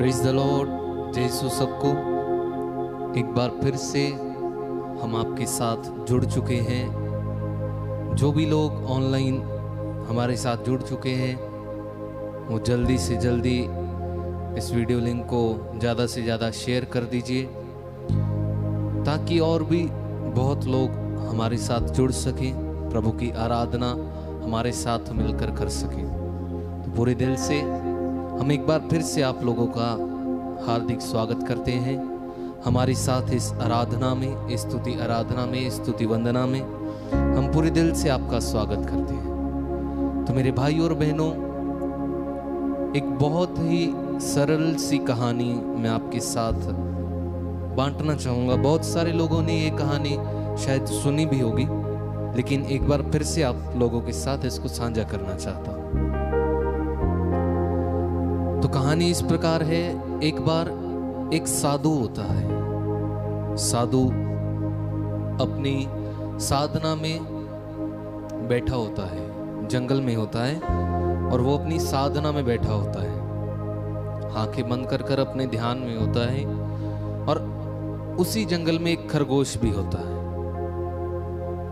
Praise the Lord. जय यीशु सबको। एक बार फिर से हम आपके साथ जुड़ चुके हैं। जो भी लोग ऑनलाइन हमारे साथ जुड़ चुके हैं वो जल्दी से जल्दी इस वीडियो लिंक को ज़्यादा से ज़्यादा शेयर कर दीजिए ताकि और भी बहुत लोग हमारे साथ जुड़ सकें, प्रभु की आराधना हमारे साथ मिलकर कर सकें। तो पूरे दिल से हम एक बार फिर से आप लोगों का हार्दिक स्वागत करते हैं हमारे साथ इस आराधना में, इस स्तुति आराधना में, स्तुति वंदना में हम पूरे दिल से आपका स्वागत करते हैं। तो मेरे भाई और बहनों, एक बहुत ही सरल सी कहानी मैं आपके साथ बांटना चाहूँगा। बहुत सारे लोगों ने ये कहानी शायद सुनी भी होगी, लेकिन एक बार फिर से आप लोगों के साथ इसको साझा करना चाहता हूँ। तो कहानी इस प्रकार है। एक बार एक साधु होता है। साधु अपनी साधना में बैठा होता है, जंगल में होता है और वो अपनी साधना में बैठा होता है, आंखें बंद कर कर अपने ध्यान में होता है। और उसी जंगल में एक खरगोश भी होता है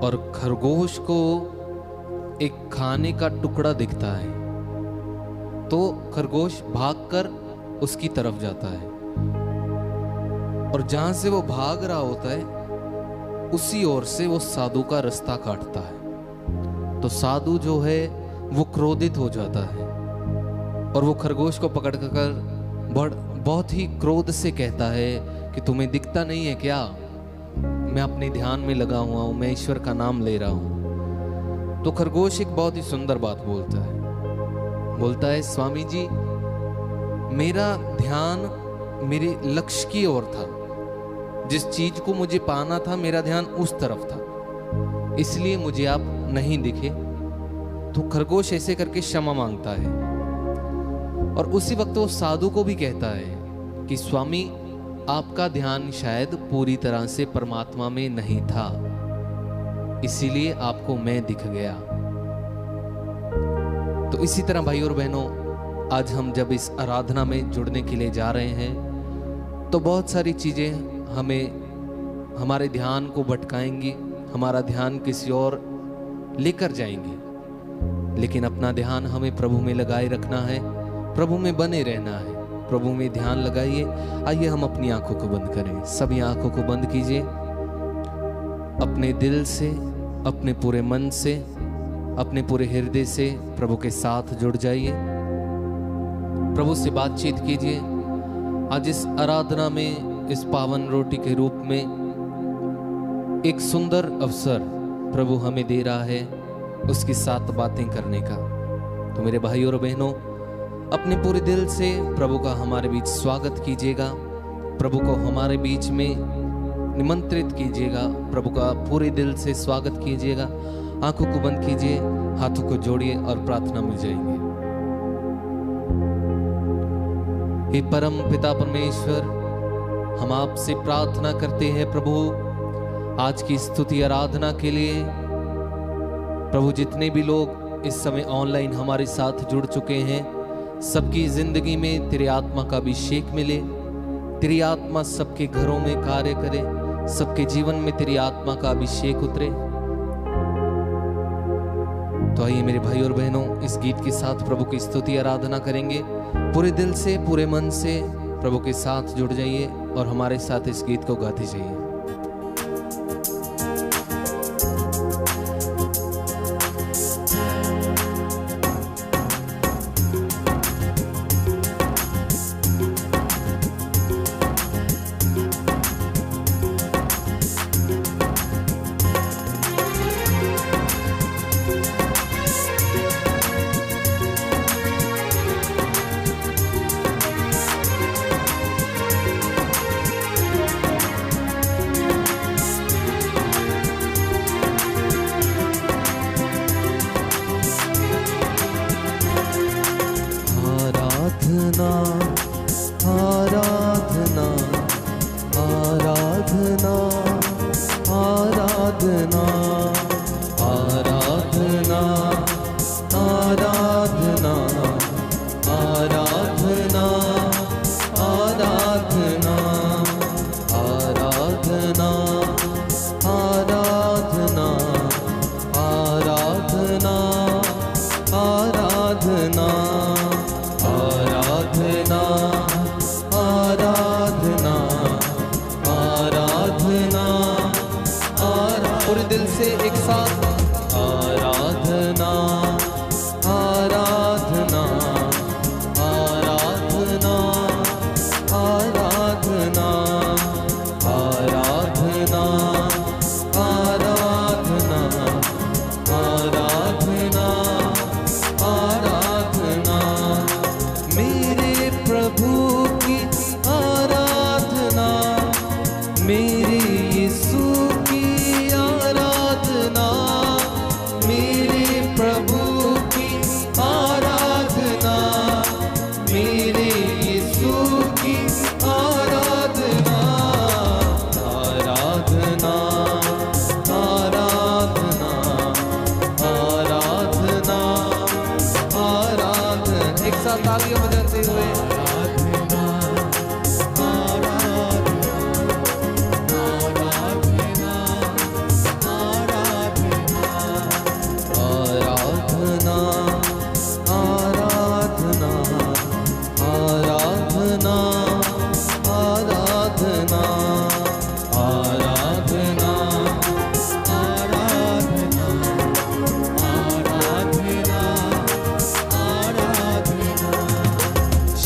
और खरगोश को एक खाने का टुकड़ा दिखता है तो खरगोश भागकर उसकी तरफ जाता है और जहां से वो भाग रहा होता है उसी ओर से वो साधु का रास्ता काटता है। तो साधु जो है वो क्रोधित हो जाता है और वो खरगोश को पकड़कर बहुत ही क्रोध से कहता है कि तुम्हें दिखता नहीं है क्या, मैं अपने ध्यान में लगा हुआ हूं, मैं ईश्वर का नाम ले रहा हूं। तो खरगोश एक बहुत ही सुंदर बात बोलता है, स्वामी जी, मेरा ध्यान मेरे लक्ष्य की ओर था, जिस चीज को मुझे पाना था मेरा ध्यान उस तरफ था, इसलिए मुझे आप नहीं दिखे। तो खरगोश ऐसे करके क्षमा मांगता है और उसी वक्त वो साधु को भी कहता है कि स्वामी, आपका ध्यान शायद पूरी तरह से परमात्मा में नहीं था, इसीलिए आपको मैं दिख गया। तो इसी तरह भाई और बहनों, आज हम जब इस आराधना में जुड़ने के लिए जा रहे हैं तो बहुत सारी चीजें हमें हमारे ध्यान को भटकाएंगी, हमारा ध्यान किसी और लेकर जाएंगे, लेकिन अपना ध्यान हमें प्रभु में लगाए रखना है, प्रभु में बने रहना है। प्रभु में ध्यान लगाइए। आइए हम अपनी आंखों को बंद करें। सभी आंखों को बंद कीजिए। अपने दिल से, अपने पूरे मन से, अपने पूरे हृदय से प्रभु के साथ जुड़ जाइए, प्रभु से बातचीत कीजिए। आज इस आराधना में, इस पावन रोटी के रूप में एक सुंदर अवसर प्रभु हमें दे रहा है उसके साथ बातें करने का। तो मेरे भाई और बहनों, अपने पूरे दिल से प्रभु का हमारे बीच स्वागत कीजिएगा, प्रभु को हमारे बीच में निमंत्रित कीजिएगा, प्रभु का पूरे दिल से स्वागत कीजिएगा। आंखों को बंद कीजिए, हाथों को जोड़िए और प्रार्थना में जाएंगे। हे परम पिता परमेश्वर, हम आपसे प्रार्थना करते हैं प्रभु, आज की स्तुति आराधना के लिए। प्रभु, जितने भी लोग इस समय ऑनलाइन हमारे साथ जुड़ चुके हैं, सबकी जिंदगी में तेरे आत्मा का अभिषेक मिले, तेरी आत्मा सबके घरों में कार्य करे, सबके जीवन में तेरी आत्मा का अभिषेक उतरे। तो आइए मेरे भाई और बहनों, इस गीत के साथ प्रभु की स्तुति आराधना करेंगे। पूरे दिल से, पूरे मन से प्रभु के साथ जुड़ जाइए और हमारे साथ इस गीत को गाते जाइए। साथ तालियां बजाते हुए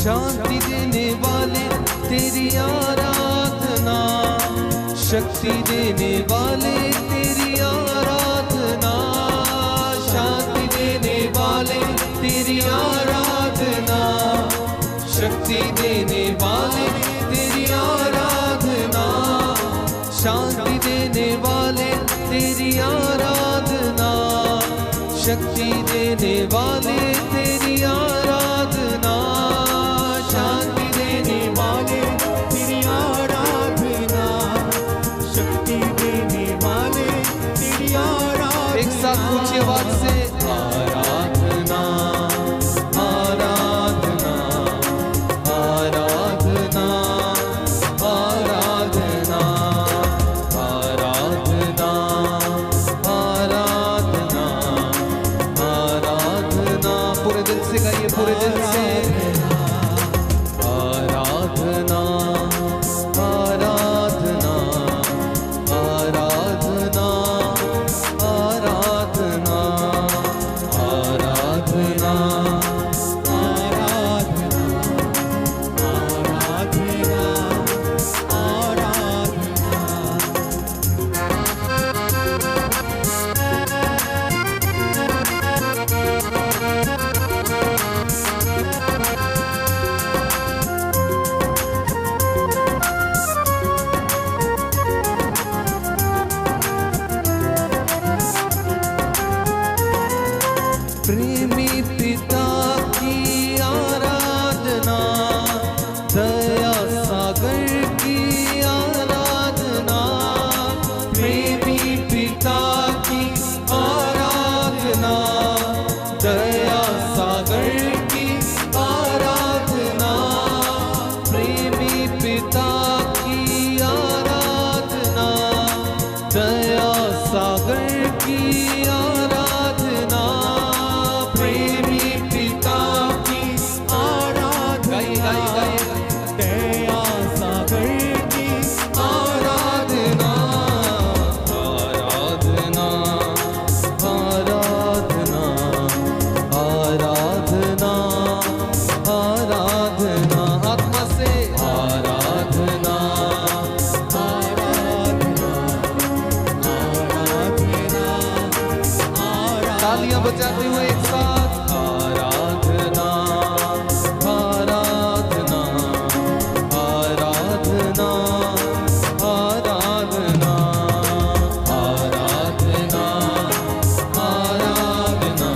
शांति देने वाले तेरी आराधना, शक्ति देने वाले तेरी आराधना, शांति देने वाले तेरी आराधना, शक्ति देने वाले तेरी आराधना, शांति देने वाले तेरी आराधना, शक्ति देने वाले तेरी आराधना, शांति देने वाले तेरी आराधना, शक्ति देने वाले तेरी आराधना। एक साथ ऊंची आवाज से आराधना आराधना आराधना आराधना आराधना आराधना आराधना। पूरे दिल से गाइए, पूरे दिल से आराधना आराधना आराधना आराधना आराधना प्रेमी पिता की आराधना, दया सागर की आराधना, प्रेमी पिता की आराधना, दया सागर की आराधना, प्रेमी पिता की आराधना, दया सागर की आराधना, प्रेमी पिता की आराधना, दया सागर की आराधना, आराधना आराधना आराधना आराधना। आत्मा से आराधना आराधना आराधना। तालियां बजाते हुए एक साथ आराधना आराधना आराधना आराधना आराधना आराधना।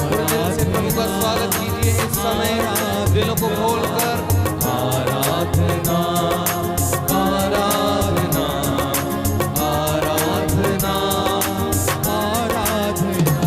पूरे दिल से प्रभु का स्वागत कीजिए इस समय, दिलों को खोलकर आराधना आराधना आराधना आराधना।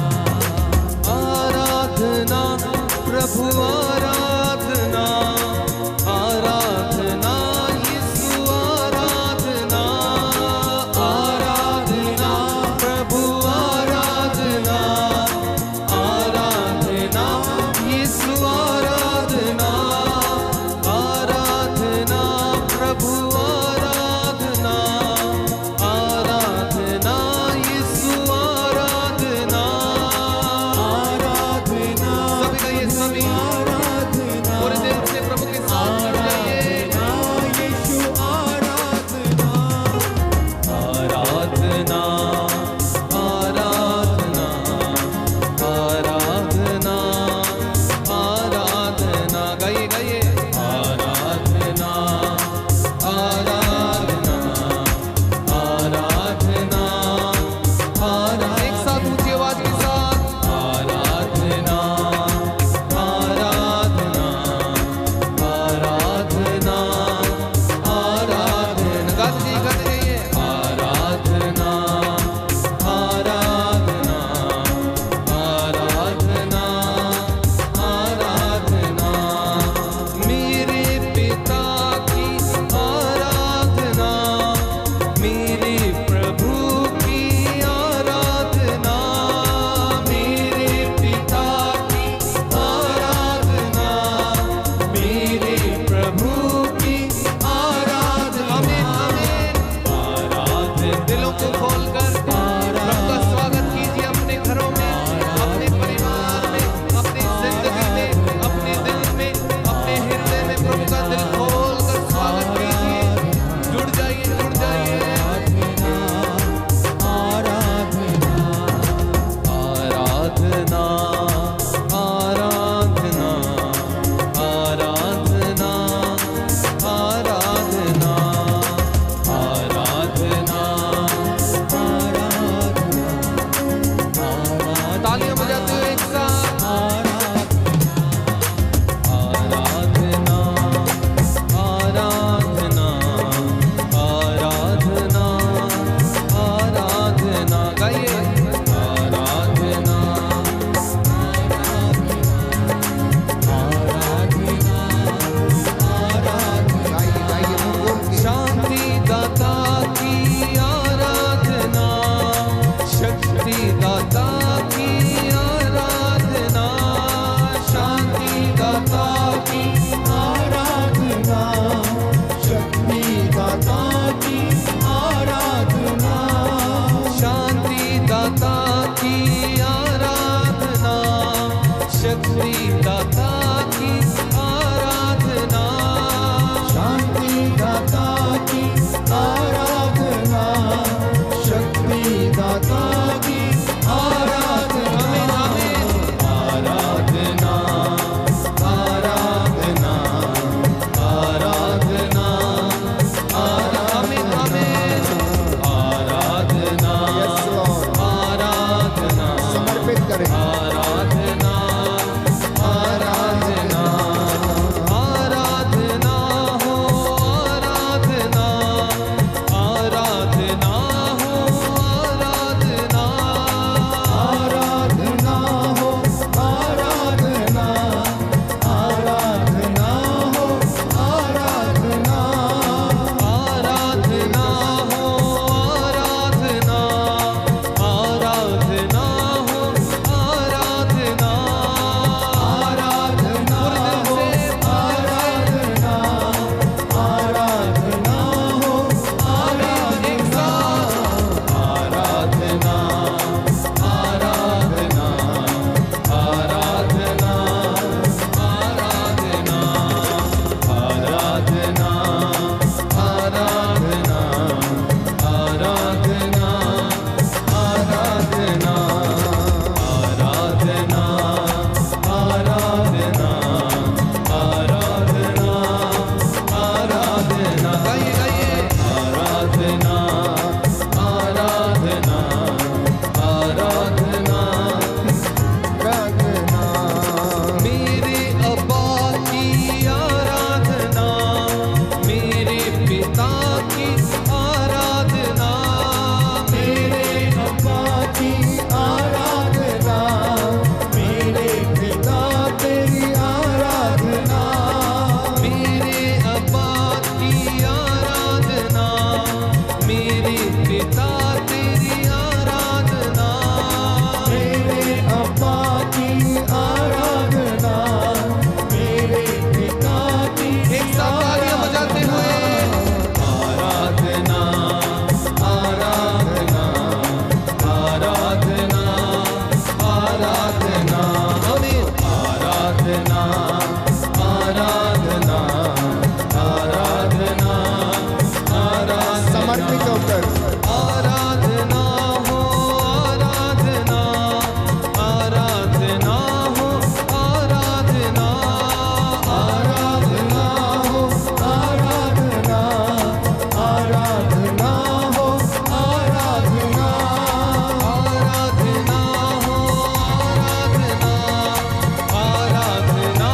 शक्ति दाता की आराधना, शांति दाता की आराधना, शक्ति दाता की आराधना, आराधना, आराधना, आराधना, आराधना, आराधना, समर्पित करें। आराधना, आराधना, आराधना हो, आराधना, आराधना हो, आराधना, आराधना हो, आराधना, आराधना हो, आराधना, आराधना हो, आराधना, आराधना हो, आराधना, आराधना हो, आराधना, आराधना हो, आराधना, आराधना, आराधना, आराधना, आराधना, आराधना, आराधना, आराधना, आराधना, आराधना, आराधना, आराधना, आराधना, गाइए गाइए, आराधना, आराधना, आराधना, आराधना, मेरे अब्बा की आराधना, मेरे पिता की आराधना, मेरे अब्बा की आराधना, मेरे पिता तेरी आराधना, मेरे अब्बा की आराधना, मेरे पिता तेरी आराधना, मेरे अब्बा की आराधना, मेरे पिता की एक साथ तालियां बजाते हुए आराधना, आराधना, आराधना, आराधना, आमीन, आराधना, आराधना, आराधना, आराधना, समर्पित होकर आराधना हो, आराधना, आराधना हो, आराधना, आराधना हो, आराधना, आराधना हो, आराधना, आराधना हो, आराधना, आराधना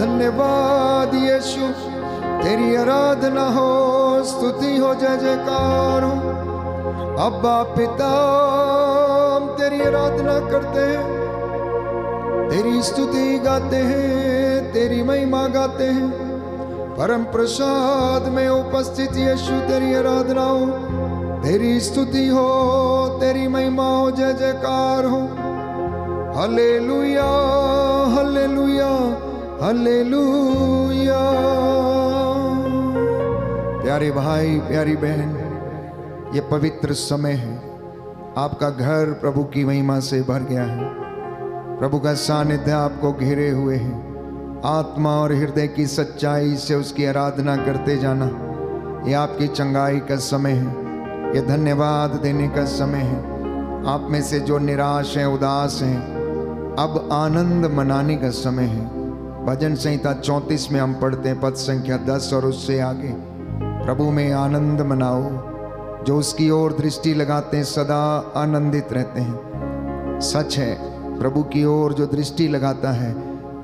धन्यवाद यीशु, तेरी आराधना हो, स्तुति हो, जय जयकार हो। अब्बा पिता, हम तेरी आराधना करते हैं, तेरी स्तुति गाते हैं, तेरी महिमा गाते हैं। परम प्रसाद में उपस्थित यीशु, तेरी आराधना हो, तेरी स्तुति हो, तेरी महिमा हो, जय जयकार हो। Hallelujah hallelujah hallelujah. प्यारे भाई, प्यारी बहन, ये पवित्र समय है, आपका घर प्रभु की महिमा से भर गया है। प्रभु का सानिध्य आपको घेरे हुए है। आत्मा और हृदय की सच्चाई से उसकी आराधना करते जाना, ये आपकी चंगाई का समय है, ये धन्यवाद देने का समय है। आप में से जो निराश हैं, उदास हैं, अब आनंद मनाने का समय है। भजन संहिता 34 में हम पढ़ते हैं पद संख्या 10 और उससे आगे, प्रभु में आनंद मनाओ, जो उसकी ओर दृष्टि लगाते हैं सदा आनंदित रहते हैं। सच है, प्रभु की ओर जो दृष्टि लगाता है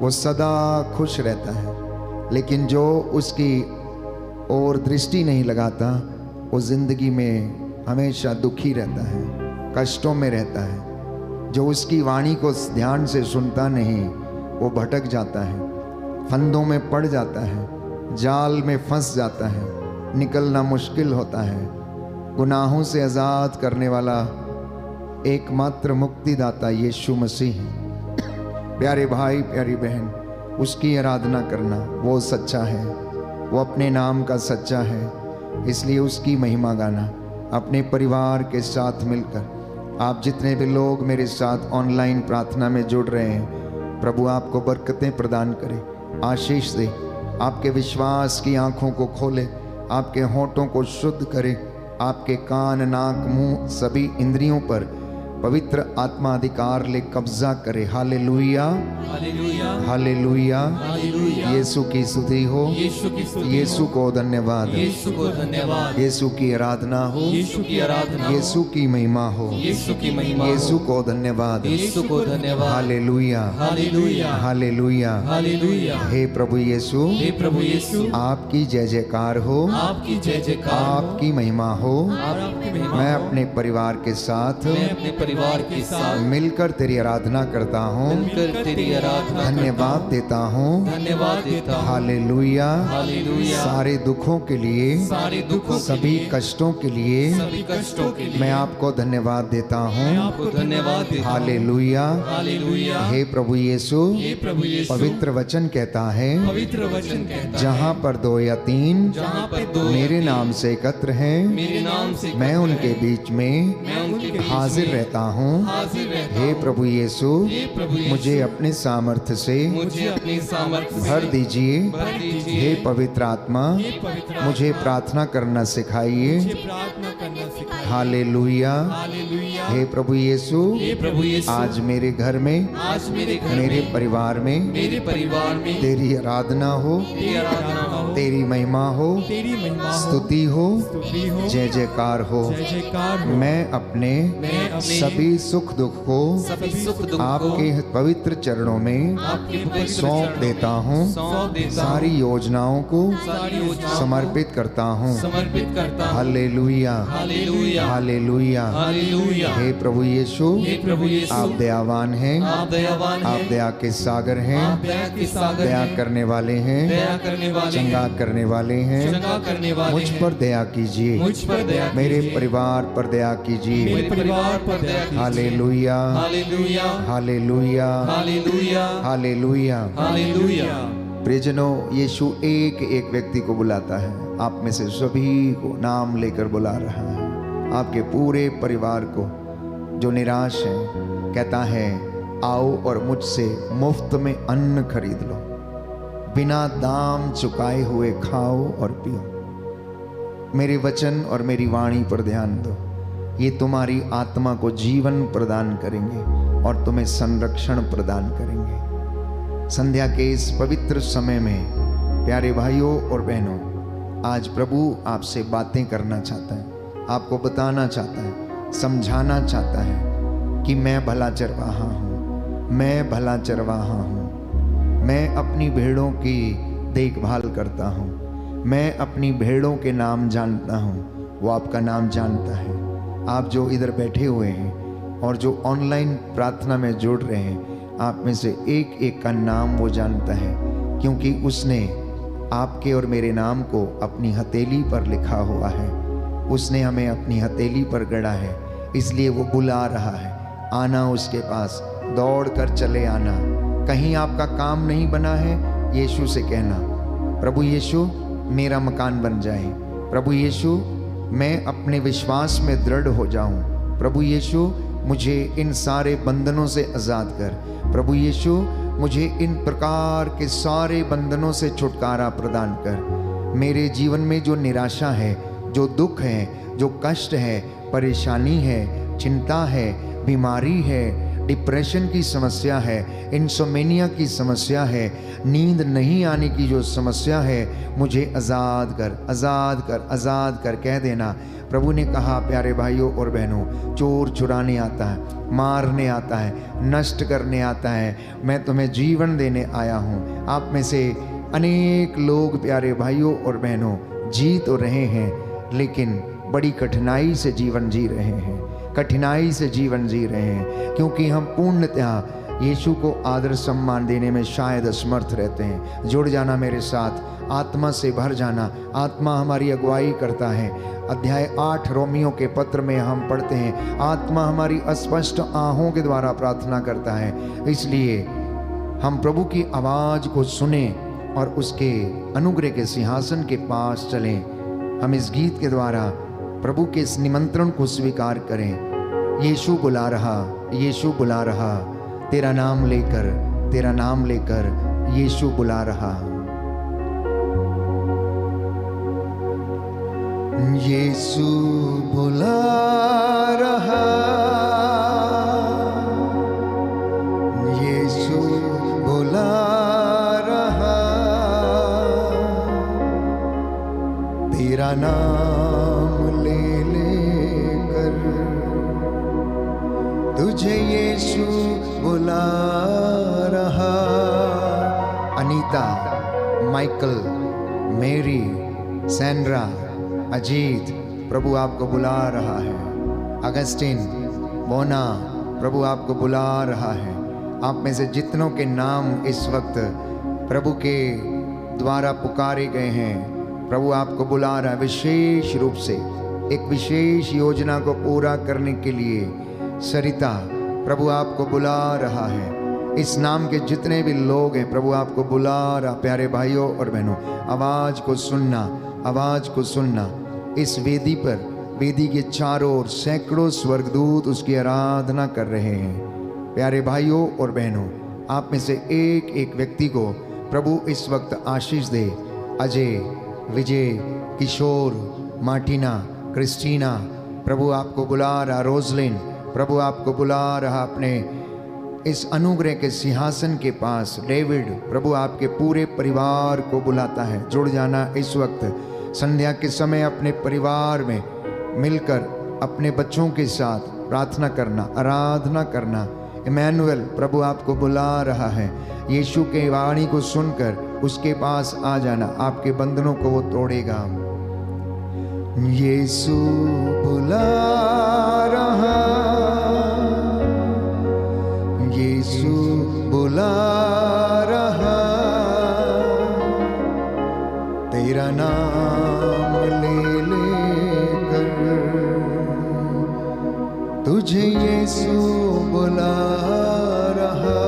वो सदा खुश रहता है, लेकिन जो उसकी ओर दृष्टि नहीं लगाता वो जिंदगी में हमेशा दुखी रहता है, कष्टों में रहता है। जो उसकी वाणी को ध्यान से सुनता नहीं वो भटक जाता है, फंदों में पड़ जाता है, जाल में फंस जाता है, निकलना मुश्किल होता है। गुनाहों से आज़ाद करने वाला एकमात्र मुक्तिदाता यीशु मसीह है। प्यारे भाई प्यारी बहन, उसकी आराधना करना, वो सच्चा है, वो अपने नाम का सच्चा है, इसलिए उसकी महिमा गाना। अपने परिवार के साथ मिलकर आप जितने भी लोग मेरे साथ ऑनलाइन प्रार्थना में जुड़ रहे हैं, प्रभु आपको बरकतें प्रदान करे, आशीष दे, आपके विश्वास की आंखों को खोले, आपके होठों को शुद्ध करे, आपके कान नाक मुंह सभी इंद्रियों पर पवित्र आत्मा अधिकार ले कब्जा करे। Hallelujah hallelujah hallelujah. हालेलुया। यीशु की स्तुति हो, यीशु की स्तुति यीशु हो, को धन्यवाद, यीशु को धन्यवाद, यीशु की आराधना हो, यीशु की आराधना हो, यीशु की महिमा हो, यीशु की महिमा हो, यीशु को धन्यवाद, यीशु को धन्यवाद। Hallelujah hallelujah hallelujah. हालेलुया। हे प्रभु यीशु, हे प्रभु यीशु, आपकी जय जयकार हो, आपकी जय जयकार हो, आपकी महिमा हो। आपकी महिमा मैं हो। अपने परिवार के साथ मैं अपने परिवार के साथ मिलकर तेरी आराधना करता हूँ, मिलकर तेरी आराधना धन्यवाद देता हूँ, धन्यवाद देता हूँ। हालेलुया। हालेलुया। सारे दुखों के लिए, सारे दुखों के सभी लिए, कष्टों के लिए सभी कष्टों के लिए मैं आपको धन्यवाद देता हूँ, आपको धन्यवाद देता हूँ। हालेलुया। हालेलुया। हे प्रभु यीशु, हे प्रभु यीशु, पवित्र वचन कहता है, पवित्र वचन कहता है, जहाँ पर 2 या 3 जहाँ पर 2 मेरे नाम से एकत्र हैं, मेरे नाम से मैं उनके बीच में मैं उनके बीच हाजिर में रहता हूँ। हाजिर रहता हे हूँ। प्रभु यीशु, हे प्रभु यीशु, मुझे अपने सामर्थ्य से मुझे अपनी सामर्थ्य से भर दीजिए। भर दीजिए। हे पवित्र आत्मा, हे पवित्र मुझे प्रार्थना करना सिखाइए। प्रार्थना करना सिखाइए। हालेलुया। हालेलुया। हे प्रभु यीशु, हे प्रभु यीशु, आज मेरे घर में, आज मेरे घर मेरे में, परिवार में मेरे परिवार में तेरी आराधना हो, तेरी आराधना हो, तेरी महिमा हो, तेरी महिमा हो, स्तुति हो, स्तुति हो, जय जयकार हो। जय जयकार हो। मैं अपने सभी सुख दुख को सभी सुख दुख को आपके पवित्र चरणों में आपके पवित्र सौंप चरणों देता हूँ। सौंप देता सारी योजनाओं को हूँ। सारी योजनाओं समर्पित करता हूँ। समर्पित करता हूँ। Hallelujah hallelujah. हालेलुया। हालेलुया। हे प्रभु यीशु, हे प्रभु यीशु, आप दयावान हैं, आप दयावान आप हैं, दया के सागर आप हैं, दया के सागर दया हैं, करने वाले हैं, दया करने वाले चंगा हैं, करने वाले हैं। चंगा करने वाले मुझ हैं। पर दया कीजिए, मुझ पर दया मेरे कीजिए। परिवार पर दया कीजिए। मेरे परिवार पर दया कीजिए। Hallelujah hallelujah. Hallelujah hallelujah. Hallelujah. Hallelujah. प्रियजनों, यीशु एक एक व्यक्ति को बुलाता है, आप में से सभी को नाम लेकर बुला रहा है। आपके पूरे परिवार को जो निराश है, कहता है आओ और मुझसे मुफ्त में अन्न खरीद लो, बिना दाम चुकाए हुए खाओ और पियो। मेरे वचन और मेरी वाणी पर ध्यान दो, ये तुम्हारी आत्मा को जीवन प्रदान करेंगे और तुम्हें संरक्षण प्रदान करेंगे। संध्या के इस पवित्र समय में प्यारे भाइयों और बहनों, आज प्रभु आपसे बातें करना चाहता है, आपको बताना चाहता है, समझाना चाहता है कि मैं भला चरवाहा हूँ, मैं भला चरवाहा हूँ। मैं अपनी भेड़ों की देखभाल करता हूँ, मैं अपनी भेड़ों के नाम जानता हूँ, वो आपका नाम जानता है। आप जो इधर बैठे हुए हैं और जो ऑनलाइन प्रार्थना में जुड़ रहे हैं, आप में से एक एक का नाम वो जानता है, क्योंकि उसने आपके और मेरे नाम को अपनी हथेली पर लिखा हुआ है। उसने हमें अपनी हथेली पर गढ़ा है, इसलिए वो बुला रहा है। आना उसके पास, दौड़ कर चले आना। कहीं आपका काम नहीं बना है, यीशु से कहना प्रभु यीशु मेरा मकान बन जाए, प्रभु यीशु मैं अपने विश्वास में दृढ़ हो जाऊं, प्रभु यीशु मुझे इन सारे बंधनों से आज़ाद कर, प्रभु यीशु मुझे इन प्रकार के सारे बंधनों से छुटकारा प्रदान कर। मेरे जीवन में जो निराशा है, जो दुख है, जो कष्ट है, परेशानी है, चिंता है, बीमारी है, डिप्रेशन की समस्या है, इंसोमेनिया की समस्या है, नींद नहीं आने की जो समस्या है, मुझे आज़ाद कर, आज़ाद कर, आज़ाद कर कह देना। प्रभु ने कहा प्यारे भाइयों और बहनों, चोर चुराने आता है, मारने आता है, नष्ट करने आता है, मैं तुम्हें जीवन देने आया हूँ। आप में से अनेक लोग प्यारे भाइयों और बहनों जी तो रहे हैं, लेकिन बड़ी कठिनाई से जीवन जी रहे हैं, कठिनाई से जीवन जी रहे हैं, क्योंकि हम पूर्णतः यीशु को आदर सम्मान देने में शायद असमर्थ रहते हैं। जुड़ जाना मेरे साथ, आत्मा से भर जाना। आत्मा हमारी अगुवाई करता है। अध्याय 8 रोमियो के पत्र में हम पढ़ते हैं, आत्मा हमारी अस्पष्ट आहों के द्वारा प्रार्थना करता है। इसलिए हम प्रभु की आवाज़ को सुने और उसके अनुग्रह के सिंहासन के पास चलें। हम इस गीत के द्वारा प्रभु के इस निमंत्रण को स्वीकार करें। यीशु बुला रहा, यीशु बुला रहा, तेरा नाम लेकर, तेरा नाम लेकर यीशु बुला रहा। यीशु बुला रहा, यीशु बुला रहा, तेरा नाम ले लेकर तुझे यीशु बुला रहा। अनीता, माइकल, मेरी, सैंड्रा, अजीत, प्रभु आपको बुला रहा है। अगस्टिन, मोना, प्रभु आपको बुला रहा है। आप में से जितनों के नाम इस वक्त प्रभु के द्वारा पुकारे गए हैं, प्रभु आपको बुला रहा है विशेष रूप से, एक विशेष योजना को पूरा करने के लिए। सरिता, प्रभु आपको बुला रहा है। इस नाम के जितने भी लोग हैं, प्रभु आपको बुला रहा। प्यारे भाइयों और बहनों, आवाज़ को सुनना, आवाज़ को सुनना। इस वेदी पर, वेदी के चारों ओर सैकड़ों स्वर्गदूत उसकी आराधना कर रहे हैं। प्यारे भाइयों और बहनों, आप में से एक एक व्यक्ति को प्रभु इस वक्त आशीष दे। अजय, विजय, किशोर, मार्टिना, क्रिस्टीना, प्रभु आपको बुला रहा। रोजलिन, प्रभु आपको बुला रहा अपने इस अनुग्रह के सिंहासन के पास। डेविड, प्रभु आपके पूरे परिवार को बुलाता है। जुड़ जाना इस वक्त संध्या के समय, अपने परिवार में मिलकर अपने बच्चों के साथ प्रार्थना करना, आराधना करना। इमैनुअल, प्रभु आपको बुला रहा है। यीशु के वाणी को सुनकर उसके पास आ जाना, आपके बंधनों को वो तोड़ेगा। यीशु बुला रहा, यीशु बुला रहा, तेरा नाम ले लेकर तुझे यीशु बुला रहा।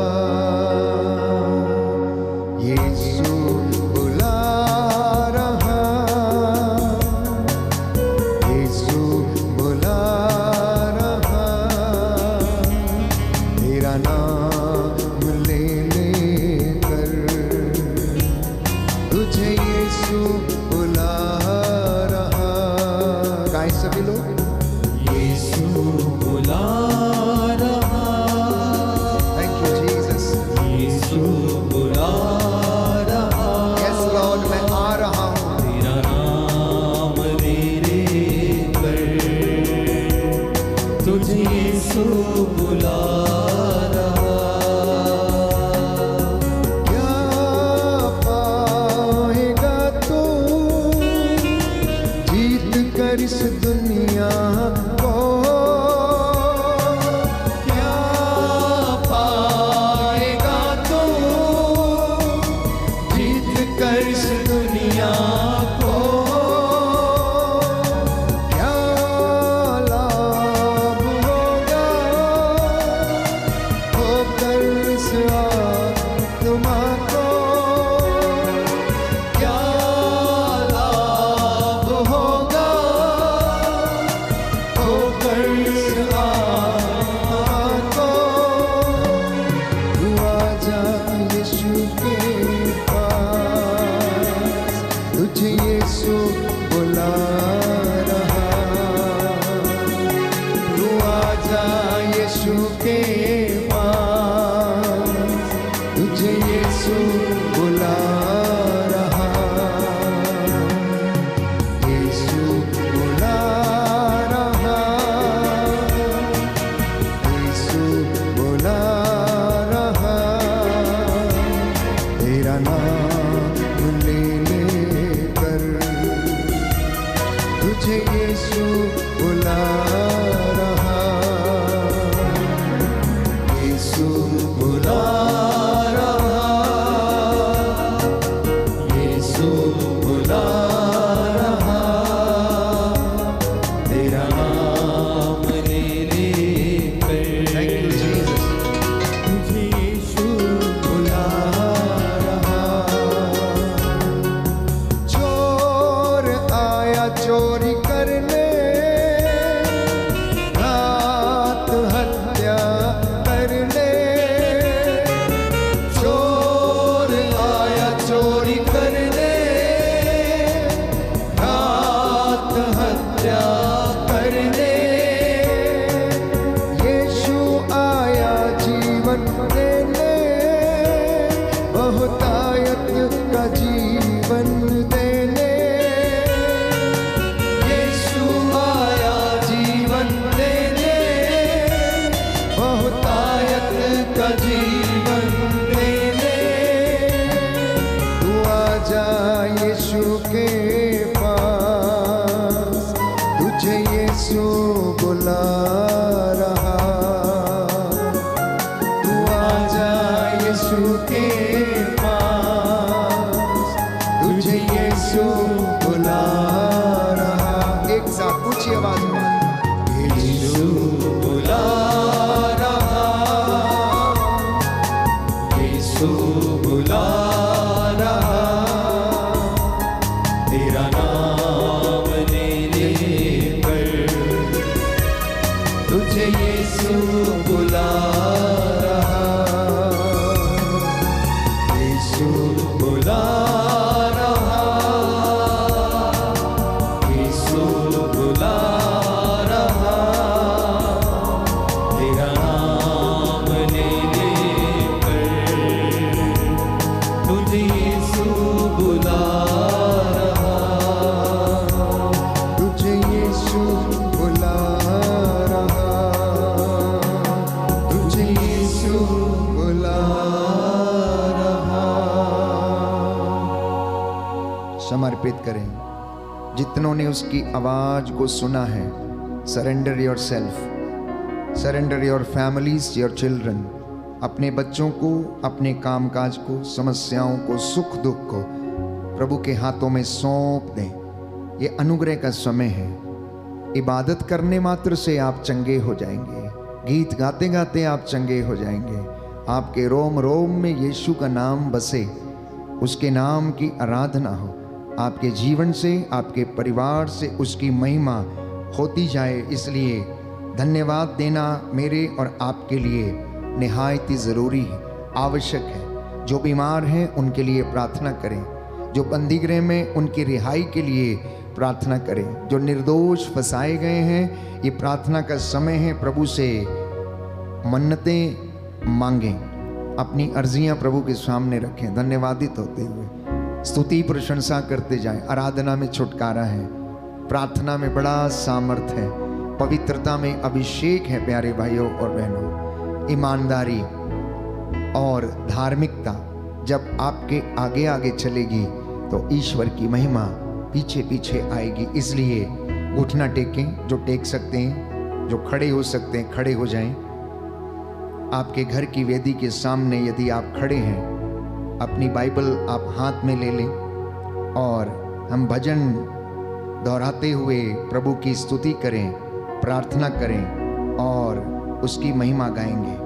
यीशु बुला रहा, यीशु बुला रहा, तेरा नाम ले लेकर तुझे यीशु बुला रहा। गाए सभी लोग, यीशु बुला रहा। Thank you Jesus. यीशु बुला रहा। यस लॉर्ड, मैं आ रहा हूँ। तेरा नाम ले कर तुझे यीशु बुला रहा। क्या पाएगा तू जीत कर इस दुनिया को? क्या पाएगा तू जीत कर इस दुनिया को? क्या लाभ होगा होकर इस आत्मा को? क्या लाभ होगा होकर इस आत्मा को? तू आजा यीशु के पास, तुझे यीशु के पास, तुझे यीशु बुला रहा। तू आजा यीशु के पास, तुझे यीशु बुला रहा। एक साथ ऊंची आवाज में यीशु बुला रहा, यीशु बुला रहा, तेरा नाम ले लेकर तुझे यीशु बुला रहा, यीशु बुला रहा, यीशु बुला रहा, तेरा नाम ले लेकर तुझे यीशु बुला रहा, तुझे यीशु बुला रहा, तुझे यीशु बुला रहा। समर्पित करें जितनों ने उसकी आवाज को सुना है। Surrender your self, surrender your families, your children. अपने बच्चों को, अपने कामकाज को, समस्याओं को, सुख दुख को प्रभु के हाथों में सौंप दें। ये अनुग्रह का समय है। इबादत करने मात्र से आप चंगे हो जाएंगे। गीत गाते गाते आप चंगे हो जाएंगे। आपके रोम रोम में यीशु का नाम बसे, उसके नाम की आराधना हो। आपके जीवन से, आपके परिवार से उसकी महिमा होती जाए। इसलिए धन्यवाद देना मेरे और आपके लिए निहायत ही ज़रूरी है, आवश्यक है। जो बीमार हैं उनके लिए प्रार्थना करें, जो बंदीगृह में उनकी रिहाई के लिए प्रार्थना करें, जो निर्दोष फंसाए गए हैं। ये प्रार्थना का समय है। प्रभु से मन्नतें मांगें, अपनी अर्जियां प्रभु के सामने रखें, धन्यवादित होते हुए स्तुति प्रशंसा करते जाएं। आराधना में छुटकारा है, प्रार्थना में बड़ा सामर्थ है, पवित्रता में अभिषेक है। प्यारे भाइयों और बहनों, ईमानदारी और धार्मिकता जब आपके आगे आगे चलेगी तो ईश्वर की महिमा पीछे पीछे आएगी। इसलिए घुटना टेकें, जो टेक सकते हैं, जो खड़े हो सकते हैं खड़े हो जाएं। आपके घर की वेदी के सामने यदि आप खड़े हैं, अपनी बाइबल आप हाथ में ले लें और हम भजन दोहराते हुए प्रभु की स्तुति करें, प्रार्थना करें और उसकी महिमा गाएंगे।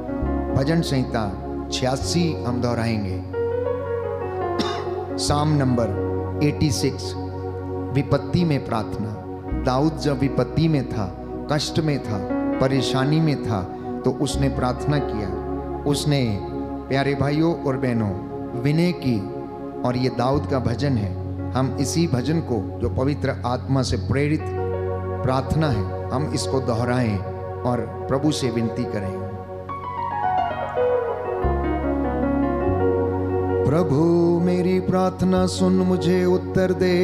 भजन संहिता 86 हम दोहराएंगे। साम नंबर 86, विपत्ति में प्रार्थना। दाऊद जब विपत्ति में था, कष्ट में था, परेशानी में था, तो उसने प्रार्थना किया। उसने, प्यारे भाइयों और बहनों, विनय की। और ये दाऊद का भजन है। हम इसी भजन को, जो पवित्र आत्मा से प्रेरित प्रार्थना है, हम इसको दोहराएं और प्रभु से विनती करें। प्रभु मेरी प्रार्थना सुन, मुझे उत्तर दे।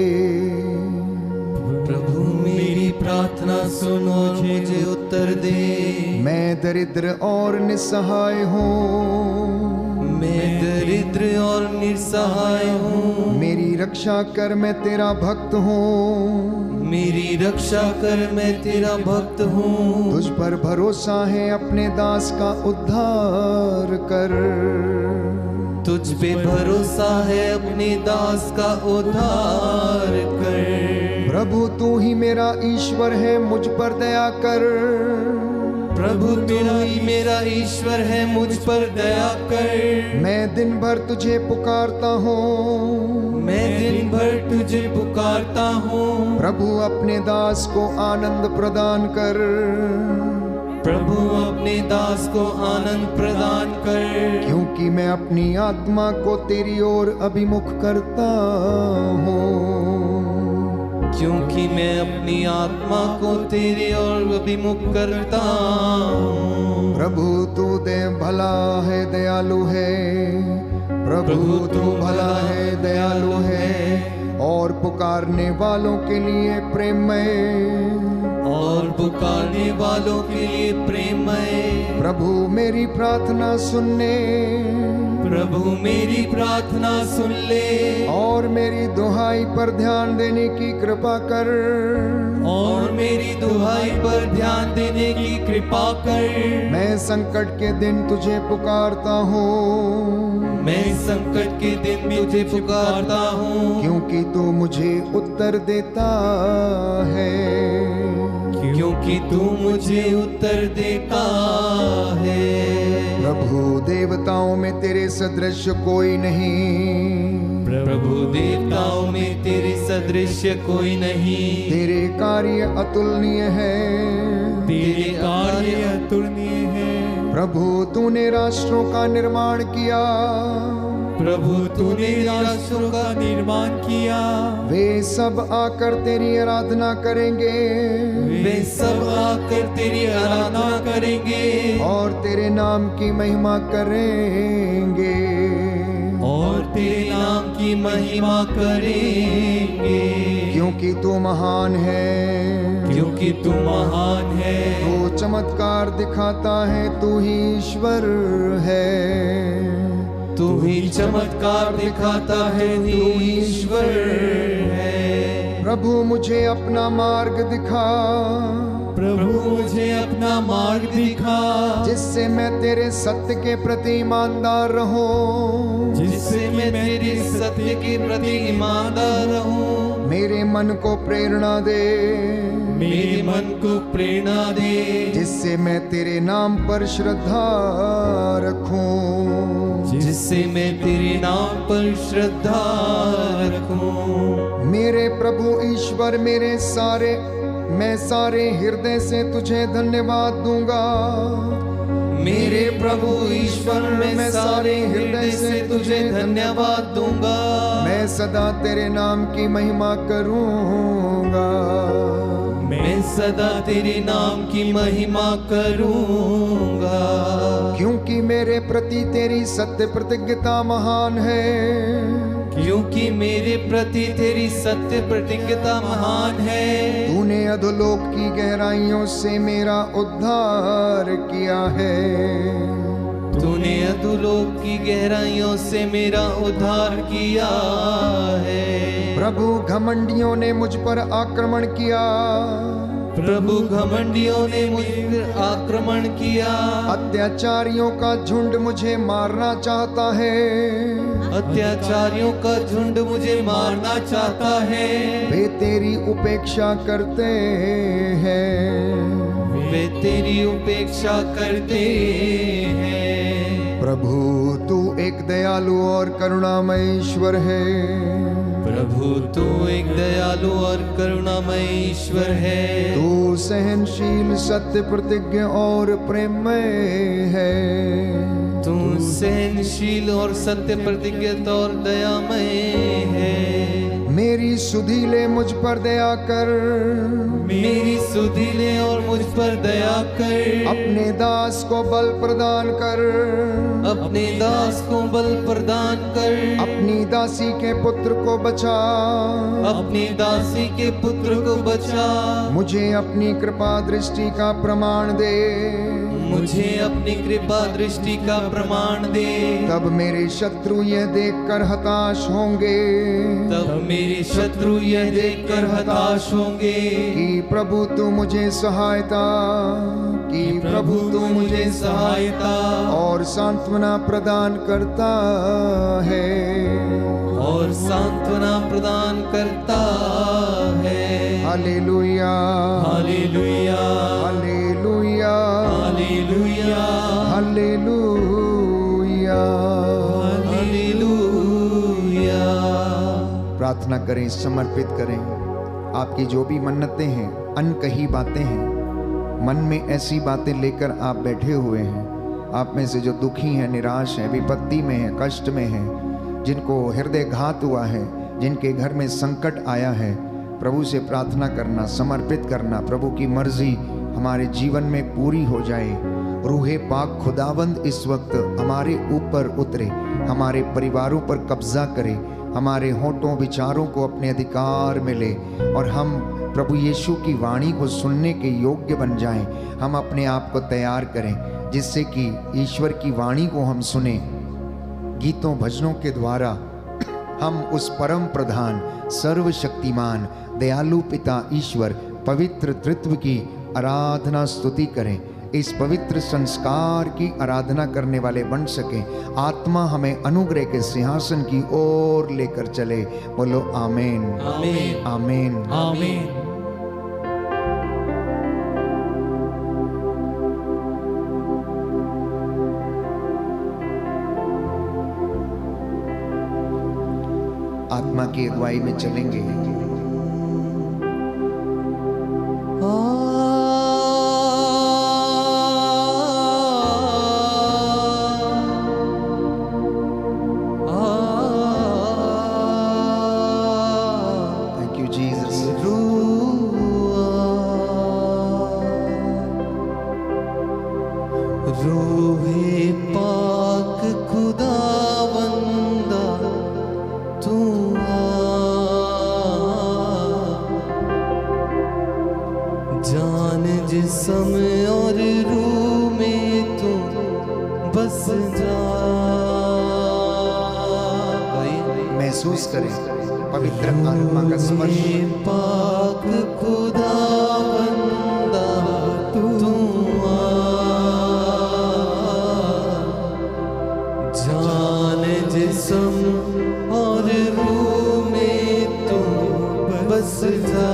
प्रभु मेरी प्रार्थना सुन और मुझे उत्तर दे। मैं दरिद्र और निस्सहाय हूँ, मैं दरिद्र और निस्सहाय हूँ। मेरी रक्षा कर, मैं तेरा भक्त हूँ। मेरी रक्षा कर, मैं तेरा भक्त हूँ। तुझ पर भरोसा है, अपने दास का उद्धार कर। तुझ पे भरोसा है, अपने दास का उद्धार कर। प्रभु तू ही मेरा ईश्वर है, मुझ पर दया कर। प्रभु तू ही मेरा ईश्वर है, मुझ पर दया कर। मैं दिन भर तुझे पुकारता हूँ, मैं दिन भर तुझे पुकारता हूँ। प्रभु अपने दास को आनंद प्रदान कर। प्रभु अपने दास को आनंद प्रदान कर। क्योंकि मैं अपनी आत्मा को तेरी ओर अभिमुख करता हूँ। क्योंकि मैं अपनी आत्मा को तेरी ओर अभिमुख करता हूँ। प्रभु तू दे भला है, दयालु है। प्रभु तू भला है, दयालु है और पुकारने वालों के लिए प्रेममय। और पुकारने वालों के लिए प्रेममय। प्रभु मेरी प्रार्थना सुनने, प्रभु मेरी प्रार्थना सुन ले और मेरी दुहाई पर ध्यान देने की कृपा कर। और मेरी दुहाई पर ध्यान देने की कृपा कर। मैं संकट के दिन तुझे पुकारता हूँ, मैं संकट के दिन तुझे पुकारता हूँ, क्योंकि तू मुझे उत्तर देता है। क्योंकि तू मुझे उत्तर देता है। प्रभु देवताओं में तेरे सदृश कोई नहीं, प्रभु देवताओं में तेरे सदृश कोई नहीं। तेरे कार्य अतुलनीय है, तेरे कार्य अतुलनीय है। प्रभु तूने राष्ट्रों का निर्माण किया, प्रभु तूने राष्ट्रों का निर्माण किया। वे सब आकर तेरी आराधना करेंगे, वे सब आकर तेरी आराधना करेंगे और तेरे नाम की महिमा करेंगे, और तेरे नाम की महिमा करेंगे। क्योंकि तू महान है, क्योंकि तू महान है। तू चमत्कार दिखाता है, तू ही ईश्वर है। तू ही चमत्कार दिखाता है, तू ईश्वर है। प्रभु मुझे अपना मार्ग दिखा, प्रभु मुझे अपना मार्ग दिखा, जिससे मैं तेरे सत्य के प्रति ईमानदार रहूं, जिससे मैं तेरे सत्य के प्रति ईमानदार रहूं। मेरे मन को प्रेरणा दे, मेरे मन को प्रेरणा दे, जिससे मैं तेरे नाम पर श्रद्धा रखूं, जिससे मैं तेरे नाम पर श्रद्धा रखूं। मेरे प्रभु ईश्वर मैं सारे हृदय से तुझे धन्यवाद दूंगा। मेरे प्रभु ईश्वर मैं सारे हृदय से तुझे धन्यवाद दूंगा। मैं सदा तेरे नाम की महिमा करूंगा, मैं सदा तेरे नाम की महिमा करूंगा। क्योंकि मेरे प्रति तेरी सत्य प्रतिज्ञता महान है, क्योंकि मेरे प्रति तेरी सत्य प्रतिज्ञता महान है। तूने अधोलोक की गहराइयों से मेरा उद्धार किया है, तूने अधोलोक की गहराइयों से मेरा उद्धार किया है। प्रभु घमंडियों ने मुझ पर आक्रमण किया, प्रभु घमंडियों ने मुझ पर आक्रमण किया। अत्याचारियों का झुंड मुझे मारना चाहता है, अत्याचारियों का झुंड मुझे मारना चाहता है। वे तेरी उपेक्षा करते हैं, वे तेरी उपेक्षा करते हैं। प्रभु तू एक दयालु और करुणामय ईश्वर है, प्रभु तू एक दयालु और करुणामय ईश्वर है। तू सहनशील, सत्य प्रतिज्ञ और प्रेममय है। तू सहनशील और सत्य प्रतिज्ञ और दयामय है। मेरी सुधि ले मुझ पर दया कर, मेरी सुधि ले और मुझ पर दया कर। अपने दास को बल प्रदान कर, अपने दास को बल प्रदान कर। अपनी दासी के पुत्र को बचा, अपनी दासी के पुत्र को बचा। मुझे अपनी कृपा दृष्टि का प्रमाण दे, मुझे अपनी कृपा दृष्टि का प्रमाण दे। तब मेरे शत्रु यह देखकर हताश होंगे, तब मेरे शत्रु यह देखकर हताश होंगे कि प्रभु तू मुझे सहायता, कि प्रभु तू मुझे सहायता और सांत्वना प्रदान करता है, और सांत्वना प्रदान करता है। Hallelujah, hallelujah, hallelujah, hallelujah, hallelujah, hallelujah. प्रार्थना करें, समर्पित करें। आपकी जो भी मन्नतें हैं, अनकही बातें हैं, मन में ऐसी बातें लेकर आप बैठे हुए हैं, आप में से जो दुखी हैं, निराश हैं, विपत्ति में हैं, कष्ट में हैं, जिनको हृदय घात हुआ है, जिनके घर में संकट आया है, प्रभु से प्रार्थना करना, समर्पित करना, प्रभु की मर्जी हमारे जीवन में पूरी हो जाए। रूहे पाक खुदावंद इस वक्त हमारे ऊपर उतरे, हमारे परिवारों पर कब्जा करे, हमारे होठों विचारों को अपने अधिकार में ले, और हम प्रभु यीशु की वाणी को सुनने के योग्य बन जाएं। हम अपने आप को तैयार करें, जिससे कि ईश्वर की वाणी को हम सुने, गीतों भजनों के द्वारा हम उस परम प्रधान, सर्वशक्तिमान, दयालु पिता ईश्वर पवित्र त्रित्व की आराधना स्तुति करें, इस पवित्र संस्कार की आराधना करने वाले बन सके। आत्मा हमें अनुग्रह के सिंहासन की ओर लेकर चले। बोलो आमीन, आमीन, आमीन, आमीन। आत्मा की अगुवाई में चलेंगे। Thank you Jesus. रूहे पाक खुदावंदा तू जान जिस्म और रूह में तू बस जा। महसूस करें पवित्र आत्मा का स्पर्श। पाक खुदावंदा तू जान जिस्म और रूह में तू बस जा।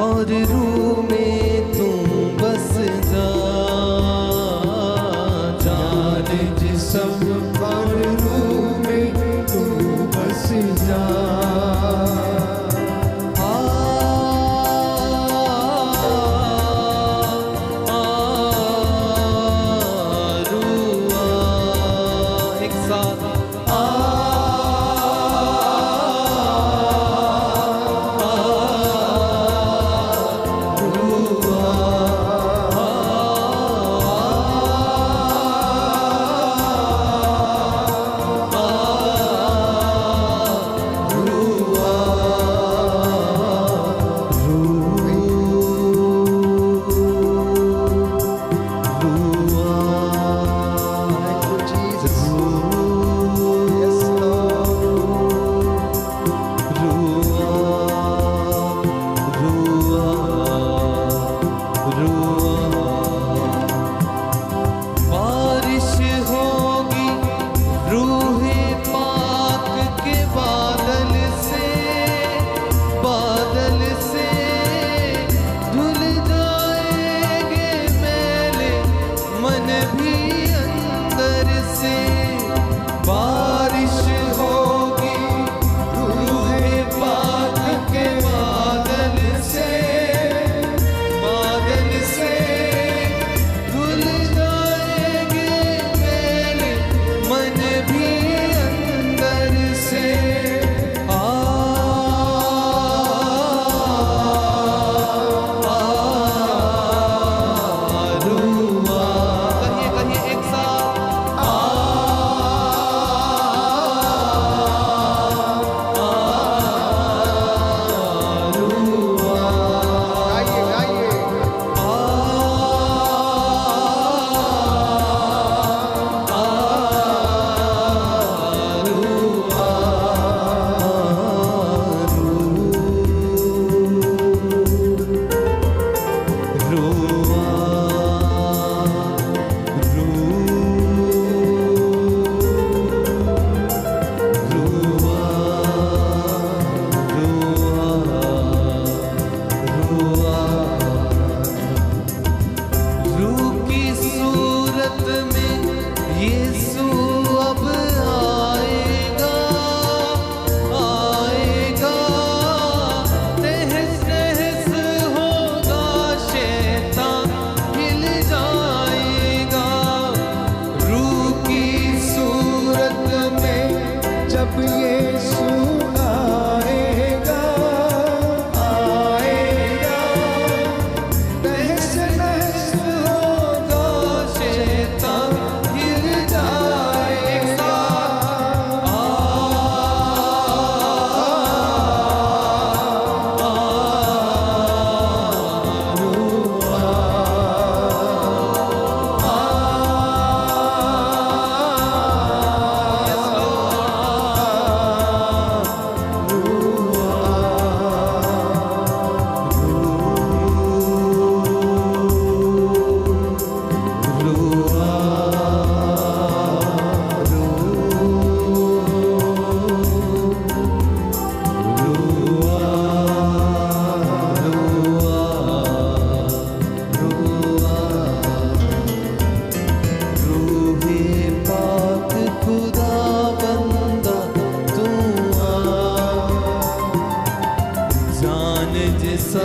और रूह में तू बस जा। जान जिस्म और रूह में तू बस जा। एक साथ रूह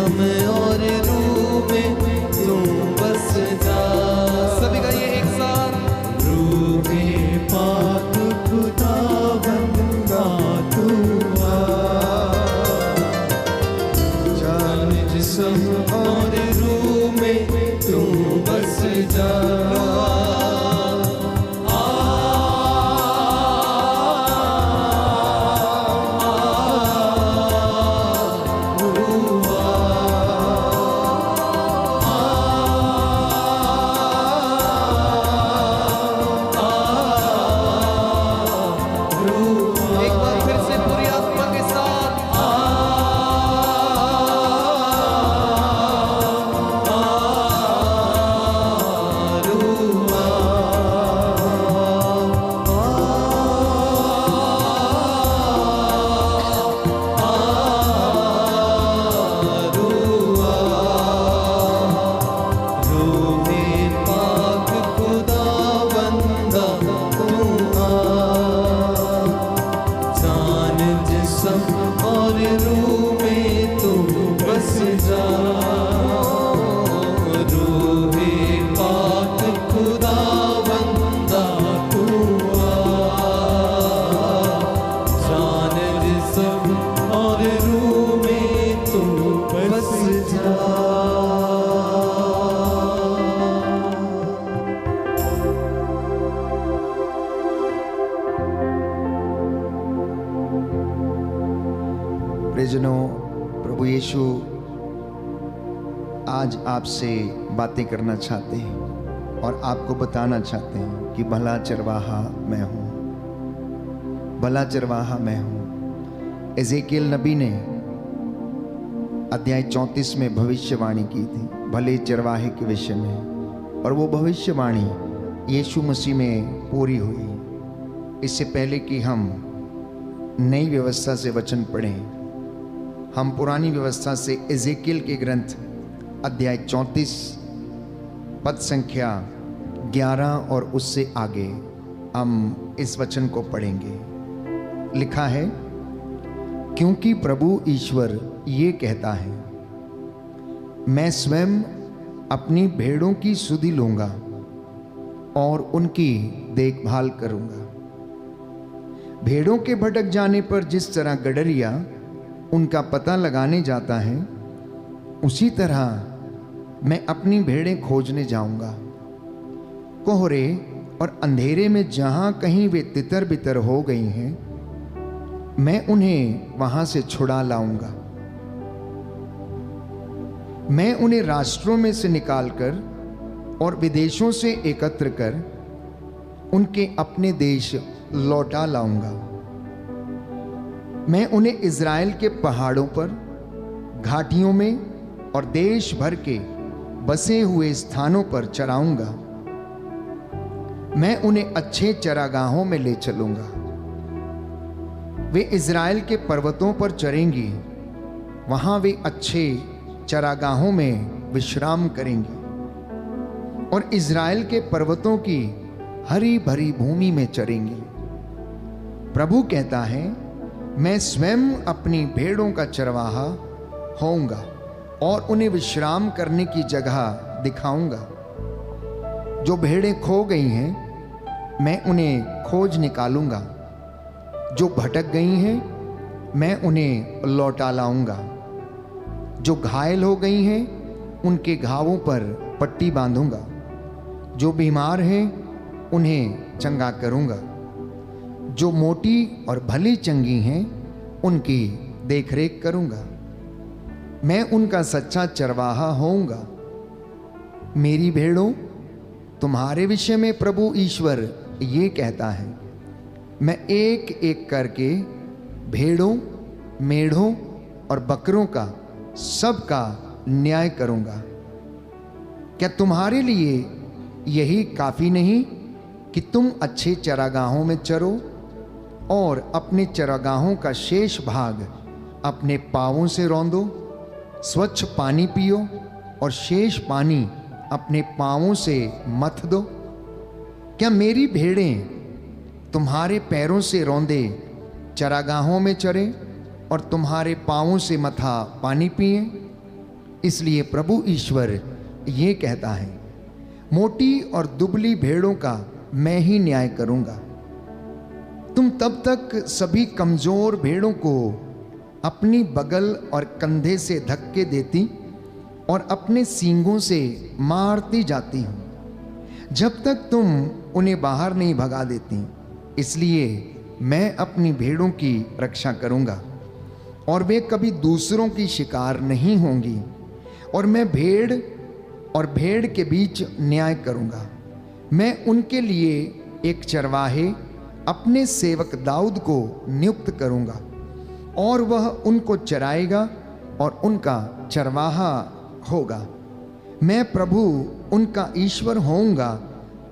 समय और रूह में तू बस जा। सभी का ये एक साथ। रूहे पाक खुदा बंदा तू आ, जान जिस्म और रूह में तू बस जा। प्रियजनों, प्रभु यीशु आज आपसे बातें करना चाहते हैं और आपको बताना चाहते हैं कि भला चरवाहा मैं हूँ, भला चरवाहा मैं हूँ। एजेकियल नबी ने अध्याय 34 में भविष्यवाणी की थी भले चरवाहे के विषय में, और वो भविष्यवाणी यीशु मसीह में पूरी हुई। इससे पहले कि हम नई व्यवस्था से वचन पढ़ें, हम पुरानी व्यवस्था से एजेकियल के ग्रंथ अध्याय 34 पद संख्या 11 और उससे आगे हम इस वचन को पढ़ेंगे। लिखा है, क्योंकि प्रभु ईश्वर ये कहता है, मैं स्वयं अपनी भेड़ों की सुधि लूंगा और उनकी देखभाल करूंगा। भेड़ों के भटक जाने पर जिस तरह गडरिया उनका पता लगाने जाता है, उसी तरह मैं अपनी भेड़ें खोजने जाऊंगा। कोहरे और अंधेरे में जहां कहीं वे तितर बितर हो गई हैं, मैं उन्हें वहां से छुड़ा लाऊंगा। मैं उन्हें राष्ट्रों में से निकालकर और विदेशों से एकत्र कर उनके अपने देश लौटा लाऊंगा। मैं उन्हें इज़राइल के पहाड़ों पर, घाटियों में और देश भर के बसे हुए स्थानों पर चराऊंगा। मैं उन्हें अच्छे चरागाहों में ले चलूंगा। वे इज़राइल के पर्वतों पर चरेंगी, वहां वे अच्छे चरागाहों में विश्राम करेंगी और इज़राइल के पर्वतों की हरी भरी भूमि में चरेंगी। प्रभु कहता है, मैं स्वयं अपनी भेड़ों का चरवाहा होऊंगा और उन्हें विश्राम करने की जगह दिखाऊंगा। जो भेड़ें खो गई हैं, मैं उन्हें खोज निकालूंगा। जो भटक गई हैं, मैं उन्हें लौटा लाऊंगा। जो घायल हो गई हैं, उनके घावों पर पट्टी बांधूंगा। जो बीमार हैं, उन्हें चंगा करूंगा। जो मोटी और भली चंगी हैं, उनकी देखरेख करूंगा। मैं उनका सच्चा चरवाहा होऊंगा। मेरी भेड़ों, तुम्हारे विषय में प्रभु ईश्वर ये कहता है, मैं एक एक करके भेड़ों, मेढ़ों और बकरों का सबका न्याय करूंगा। क्या तुम्हारे लिए यही काफी नहीं कि तुम अच्छे चरागाहों में चरो और अपने चरागाहों का शेष भाग अपने पांवों से रौंदो, स्वच्छ पानी पियो और शेष पानी अपने पांवों से मथ दो? क्या मेरी भेड़ें तुम्हारे पैरों से रौंदे चरागाहों में चरे और तुम्हारे पांवों से मथा पानी पिए? इसलिए प्रभु ईश्वर ये कहता है, मोटी और दुबली भेड़ों का मैं ही न्याय करूंगा। तुम तब तक सभी कमजोर भेड़ों को अपनी बगल और कंधे से धक्के देती और अपने सींगों से मारती जाती हो, जब तक तुम उन्हें बाहर नहीं भगा देती। इसलिए मैं अपनी भेड़ों की रक्षा करूंगा और वे कभी दूसरों की शिकार नहीं होंगी, और मैं भेड़ और भेड़ के बीच न्याय करूंगा। मैं उनके लिए एक चरवाहे अपने सेवक दाऊद को नियुक्त करूंगा, और वह उनको चराएगा और उनका चरवाहा होगा। मैं प्रभु उनका ईश्वर होऊंगा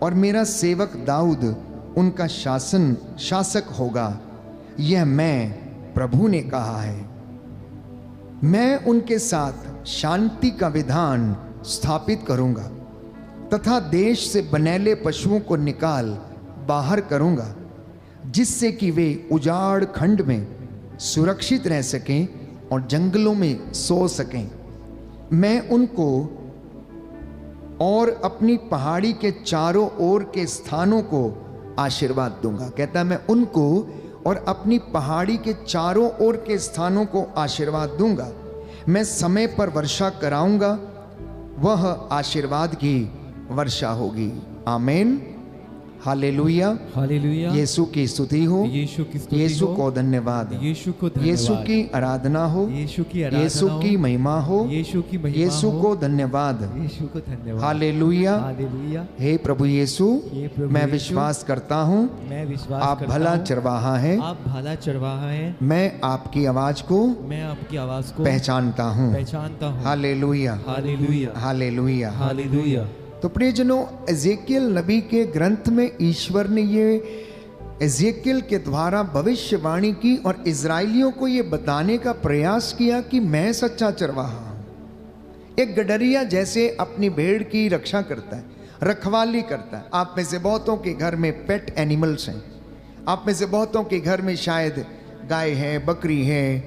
और मेरा सेवक दाऊद उनका शासक होगा। यह मैं प्रभु ने कहा है। मैं उनके साथ शांति का विधान स्थापित करूंगा तथा देश से बनेले पशुओं को निकाल बाहर करूंगा, जिससे कि वे उजाड़ खंड में सुरक्षित रह सकें और जंगलों में सो सकें। मैं उनको और अपनी पहाड़ी के चारों ओर के स्थानों को आशीर्वाद दूंगा। कहता है, मैं उनको और अपनी पहाड़ी के चारों ओर के स्थानों को आशीर्वाद दूंगा। मैं समय पर वर्षा कराऊंगा, वह आशीर्वाद की वर्षा होगी। आमीन, हालेलुया, हालेलुया। यीशु की स्तुति हो, यीशु की स्तुति यीशु हो, को धन्यवाद, यीशु को धन्यवाद, यीशु की आराधना हो, यीशु की आराधना यीशु हो, की महिमा हो, यीशु की महिमा यीशु हो, को धन्यवाद, यीशु को धन्यवाद। हालेलुया। हालेलुया। हे प्रभु यीशु, हे प्रभु मैं यीशु, विश्वास करता हूँ मैं विश्वास आप करता भला हूँ, चरवाहा हैं। आप भला चरवाहा हैं। मैं आपकी आवाज को मैं आपकी आवाज को पहचानता हूँ। पहचानता हूँ। Hallelujah, hallelujah, hallelujah. हालेलुया। तो प्रियजनों, एजेकियल नबी के ग्रंथ में ईश्वर ने ये एजेकियल के द्वारा भविष्यवाणी की और इजराइलियों को ये बताने का प्रयास किया कि मैं सच्चा चरवाहा हूं। एक गडरिया जैसे अपनी भेड़ की रक्षा करता है, रखवाली करता है। आप में से बहुतों के घर में पेट एनिमल्स हैं। आप में से बहुतों के घर में शायद गाय है, बकरी है,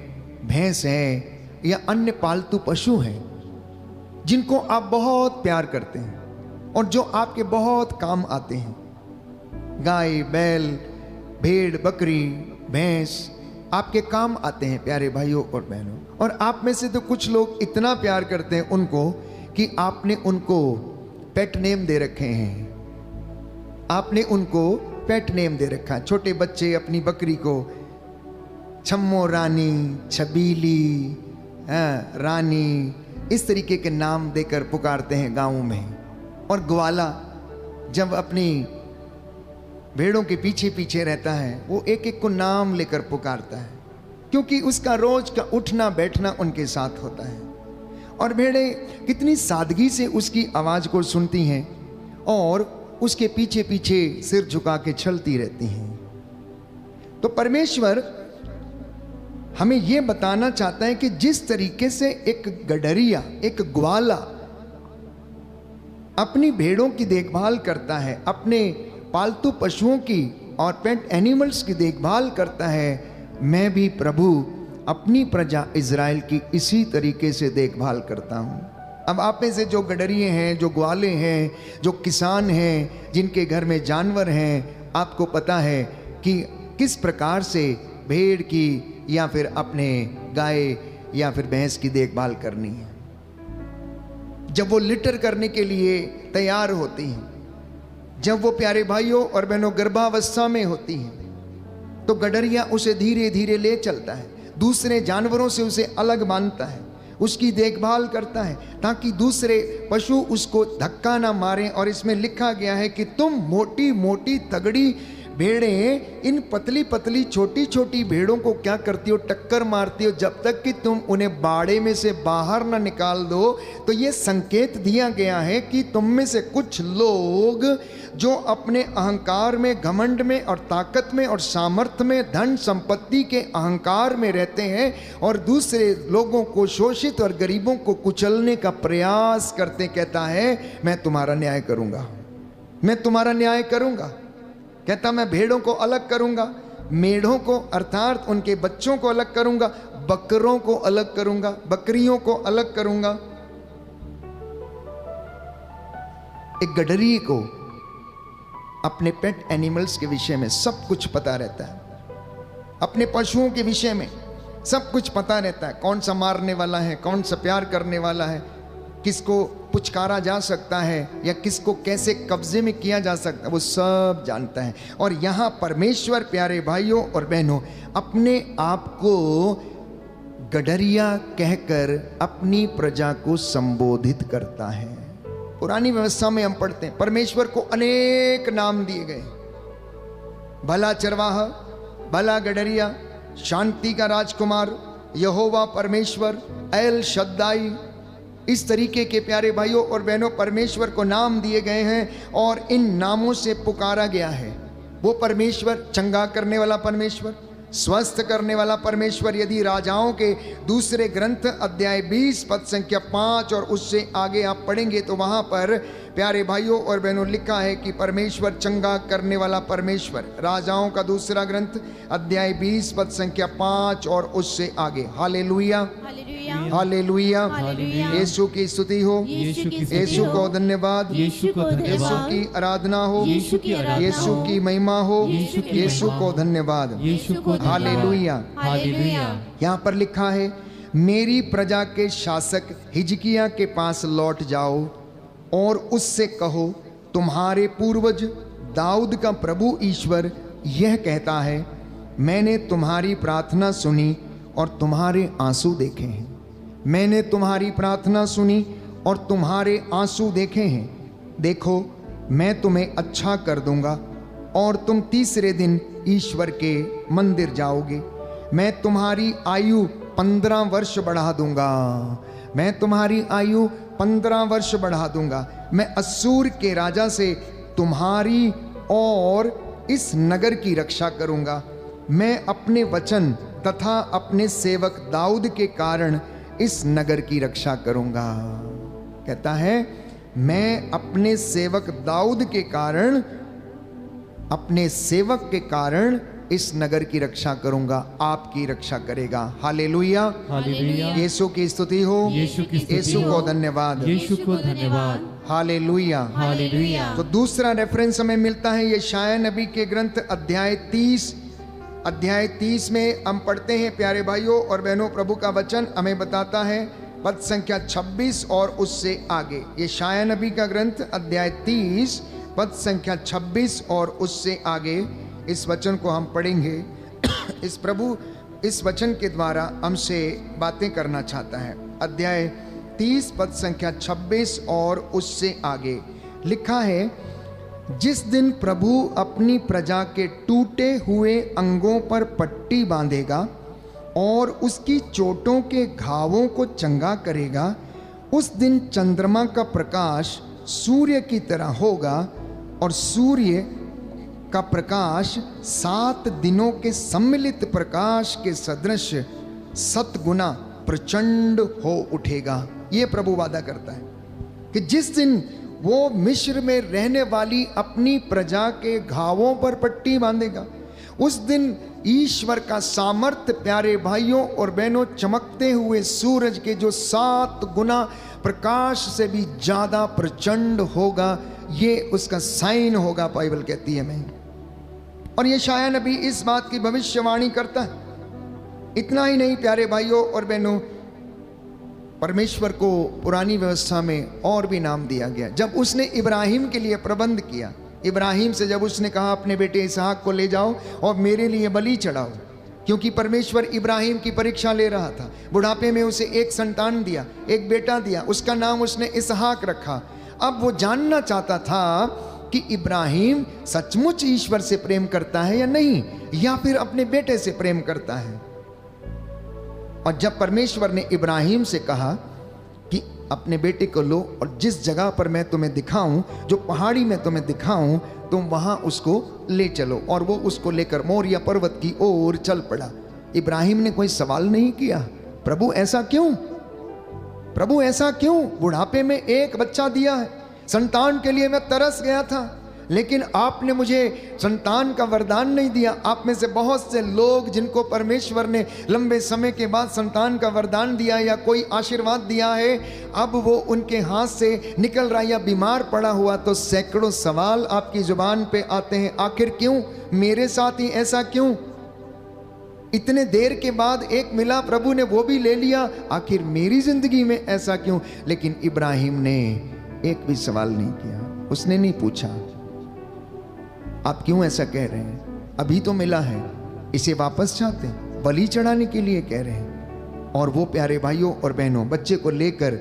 भैंस है या अन्य पालतू पशु हैं जिनको आप बहुत प्यार करते हैं और जो आपके बहुत काम आते हैं। गाय, बैल, भेड़, बकरी, भैंस आपके काम आते हैं प्यारे भाइयों और बहनों। और आप में से तो कुछ लोग इतना प्यार करते हैं उनको कि आपने उनको पेट नेम दे रखे हैं। आपने उनको पेट नेम दे रखा है। छोटे बच्चे अपनी बकरी को छम्मो रानी, छबीली, रानी, इस तरीके के नाम देकर पुकारते हैं गाँव में। और ग्वाला जब अपनी भेड़ों के पीछे पीछे रहता है, वो एक एक को नाम लेकर पुकारता है, क्योंकि उसका रोज का उठना बैठना उनके साथ होता है। और भेड़ें कितनी सादगी से उसकी आवाज को सुनती हैं और उसके पीछे पीछे सिर झुका के चलती रहती हैं। तो परमेश्वर हमें यह बताना चाहता है कि जिस तरीके से एक गडरिया, एक ग्वाला अपनी भेड़ों की देखभाल करता है, अपने पालतू पशुओं की और पेट एनिमल्स की देखभाल करता है, मैं भी प्रभु अपनी प्रजा इज़राइल की इसी तरीके से देखभाल करता हूँ। अब आप में से जो गडरिए हैं, जो ग्वाले हैं, जो किसान हैं, जिनके घर में जानवर हैं, आपको पता है कि किस प्रकार से भेड़ की या फिर अपने गाय या फिर भैंस की देखभाल करनी है। जब वो लिटर करने के लिए तैयार होती हैं, जब वो प्यारे भाइयों और बहनों गर्भावस्था में होती हैं, तो गडरिया उसे धीरे धीरे ले चलता है, दूसरे जानवरों से उसे अलग बांधता है, उसकी देखभाल करता है ताकि दूसरे पशु उसको धक्का ना मारें। और इसमें लिखा गया है कि तुम मोटी मोटी तगड़ी भेड़ें इन पतली पतली छोटी छोटी भेड़ों को क्या करती हो, टक्कर मारती हो, जब तक कि तुम उन्हें बाड़े में से बाहर ना निकाल दो। तो ये संकेत दिया गया है कि तुम में से कुछ लोग जो अपने अहंकार में, घमंड में और ताकत में और सामर्थ्य में, धन संपत्ति के अहंकार में रहते हैं और दूसरे लोगों को, शोषित और गरीबों को कुचलने का प्रयास करते, कहता है मैं तुम्हारा न्याय करूंगा, मैं तुम्हारा न्याय करूंगा। कहता मैं भेड़ों को अलग करूंगा, मेढ़ों को अर्थात उनके बच्चों को अलग करूंगा, बकरों को अलग करूंगा, बकरियों को अलग करूंगा, एक गडरी को अपने पेट एनिमल्स के विषय में सब कुछ पता रहता है, अपने पशुओं के विषय में सब कुछ पता रहता है, कौन सा मारने वाला है, कौन सा प्यार करने वाला है, किसको पुचकारा जा सकता है या किसको कैसे कब्जे में किया जा सकता है, वो सब जानता है। और यहाँ परमेश्वर प्यारे भाइयों और बहनों अपने आप को गडरिया कहकर अपनी प्रजा को संबोधित करता है। पुरानी व्यवस्था में हम पढ़ते हैं परमेश्वर को अनेक नाम दिए गए, भला चरवाहा, भला गडरिया, शांति का राजकुमार, यहोवा परमेश्वर, एल शद्दाई, इस तरीके के प्यारे भाइयों और बहनों परमेश्वर को नाम दिए गए हैं और इन नामों से पुकारा गया है। वो परमेश्वर चंगा करने वाला परमेश्वर, स्वस्थ करने वाला परमेश्वर। यदि राजाओं के दूसरे ग्रंथ अध्याय 20 पद संख्या 5 और उससे आगे आप पढ़ेंगे तो वहां पर प्यारे भाइयों और बहनों लिखा है कि परमेश्वर चंगा करने वाला परमेश्वर। राजाओं का दूसरा ग्रंथ अध्याय 20 पद संख्या 5 और उससे आगे। हालेलुया, हालेलुया, यीशु की स्तुति हो, यीशु को धन्यवाद, यीशु की आराधना हो, यीशु की महिमा हो, यीशु को धन्यवाद, हालेलुया। यहाँ पर लिखा है मेरी प्रजा के शासक हिजकिय्याह के पास लौट जाओ और उससे कहो तुम्हारे पूर्वज दाऊद का प्रभु ईश्वर यह कहता है, मैंने तुम्हारी प्रार्थना सुनी और तुम्हारे आंसू देखे हैं। मैंने तुम्हारी प्रार्थना सुनी और तुम्हारे आंसू देखे हैं। देखो मैं तुम्हें अच्छा कर दूंगा और तुम तीसरे दिन ईश्वर के मंदिर जाओगे। मैं तुम्हारी आयु 15 वर्ष बढ़ा दूंगा। मैं तुम्हारी आयु 15 वर्ष बढ़ा दूंगा। मैं अस्सूर के राजा से तुम्हारी और इस नगर की रक्षा करूंगा। मैं अपने वचन तथा अपने सेवक दाऊद के कारण इस नगर की रक्षा करूंगा। कहता है मैं अपने सेवक दाऊद के कारण, अपने सेवक के कारण इस नगर की रक्षा करूंगा, आपकी रक्षा करेगा। हालेलुया, हालेलुया, यीशु की स्तुति हो, यीशु को धन्यवाद, यीशु को धन्यवाद, हालेलुया, हालेलुया। तो दूसरा रेफरेंस हमें मिलता है यशायाह नबी के ग्रंथ अध्याय 30 में हम पढ़ते हैं प्यारे भाइयों और बहनों, प्रभु का वचन हमें बताता है पद संख्या 26 और उससे आगे। यशायाह नबी का ग्रंथ अध्याय 30 पद संख्या 26 और उससे आगे इस वचन को हम पढ़ेंगे। इस प्रभु इस वचन के द्वारा हमसे बातें करना चाहता है। अध्याय 30 पद संख्या 26 और उससे आगे लिखा है, जिस दिन प्रभु अपनी प्रजा के टूटे हुए अंगों पर पट्टी बांधेगा और उसकी चोटों के घावों को चंगा करेगा, उस दिन चंद्रमा का प्रकाश सूर्य की तरह होगा और सूर्य का प्रकाश 7 दिनों के सम्मिलित प्रकाश के सदृश 7 गुना प्रचंड हो उठेगा। ये प्रभु वादा करता है कि जिस दिन वो मिस्र में रहने वाली अपनी प्रजा के घावों पर पट्टी बांधेगा, उस दिन ईश्वर का सामर्थ्य प्यारे भाइयों और बहनों चमकते हुए सूरज के जो 7 गुना प्रकाश से भी ज्यादा प्रचंड होगा। ये उसका साइन होगा, बाइबल कहती है। मैं और यशायाह नबी इस बात की भविष्यवाणी करता है। इतना ही नहीं प्यारे भाइयों और बहनों, परमेश्वर को पुरानी व्यवस्था में और भी नाम दिया गया। जब उसने इब्राहिम के लिए प्रबंध किया, इब्राहिम से जब उसने कहा अपने बेटे इसहाक को ले जाओ और मेरे लिए बलि चढ़ाओ, क्योंकि परमेश्वर इब्राहिम की परीक्षा ले रहा था। बुढ़ापे में उसे एक संतान दिया, एक बेटा दिया, उसका नाम उसने इसहाक रखा। अब वो जानना चाहता था कि इब्राहिम सचमुच ईश्वर से प्रेम करता है या नहीं, या फिर अपने बेटे से प्रेम करता है। और जब परमेश्वर ने इब्राहिम से कहा कि अपने बेटे को लो और जिस जगह पर मैं तुम्हें दिखाऊं, जो पहाड़ी में तुम्हें दिखाऊं, तुम वहां उसको ले चलो, और वो उसको लेकर मोरिया पर्वत की ओर चल पड़ा। इब्राहिम ने कोई सवाल नहीं किया, प्रभु ऐसा क्यों, प्रभु ऐसा क्यों? बुढ़ापे में एक बच्चा दिया है, संतान के लिए मैं तरस गया था, लेकिन आपने मुझे संतान का वरदान नहीं दिया। आप में से बहुत से लोग जिनको परमेश्वर ने लंबे समय के बाद संतान का वरदान दिया या कोई आशीर्वाद दिया है, अब वो उनके हाथ से निकल रहा या बीमार पड़ा हुआ, तो सैकड़ों सवाल आपकी जुबान पे आते हैं। आखिर क्यों मेरे साथ ही ऐसा क्यों? इतने देर के बाद एक मिला, प्रभु ने वो भी ले लिया, आखिर मेरी जिंदगी में ऐसा क्यों? लेकिन इब्राहिम ने एक भी सवाल नहीं किया, उसने नहीं पूछा आप क्यों ऐसा कह रहे हैं, अभी तो मिला है, इसे वापस चाहते हैं, बलि चढ़ाने के लिए कह रहे हैं। और वो प्यारे भाइयों और बहनों, बच्चे को लेकर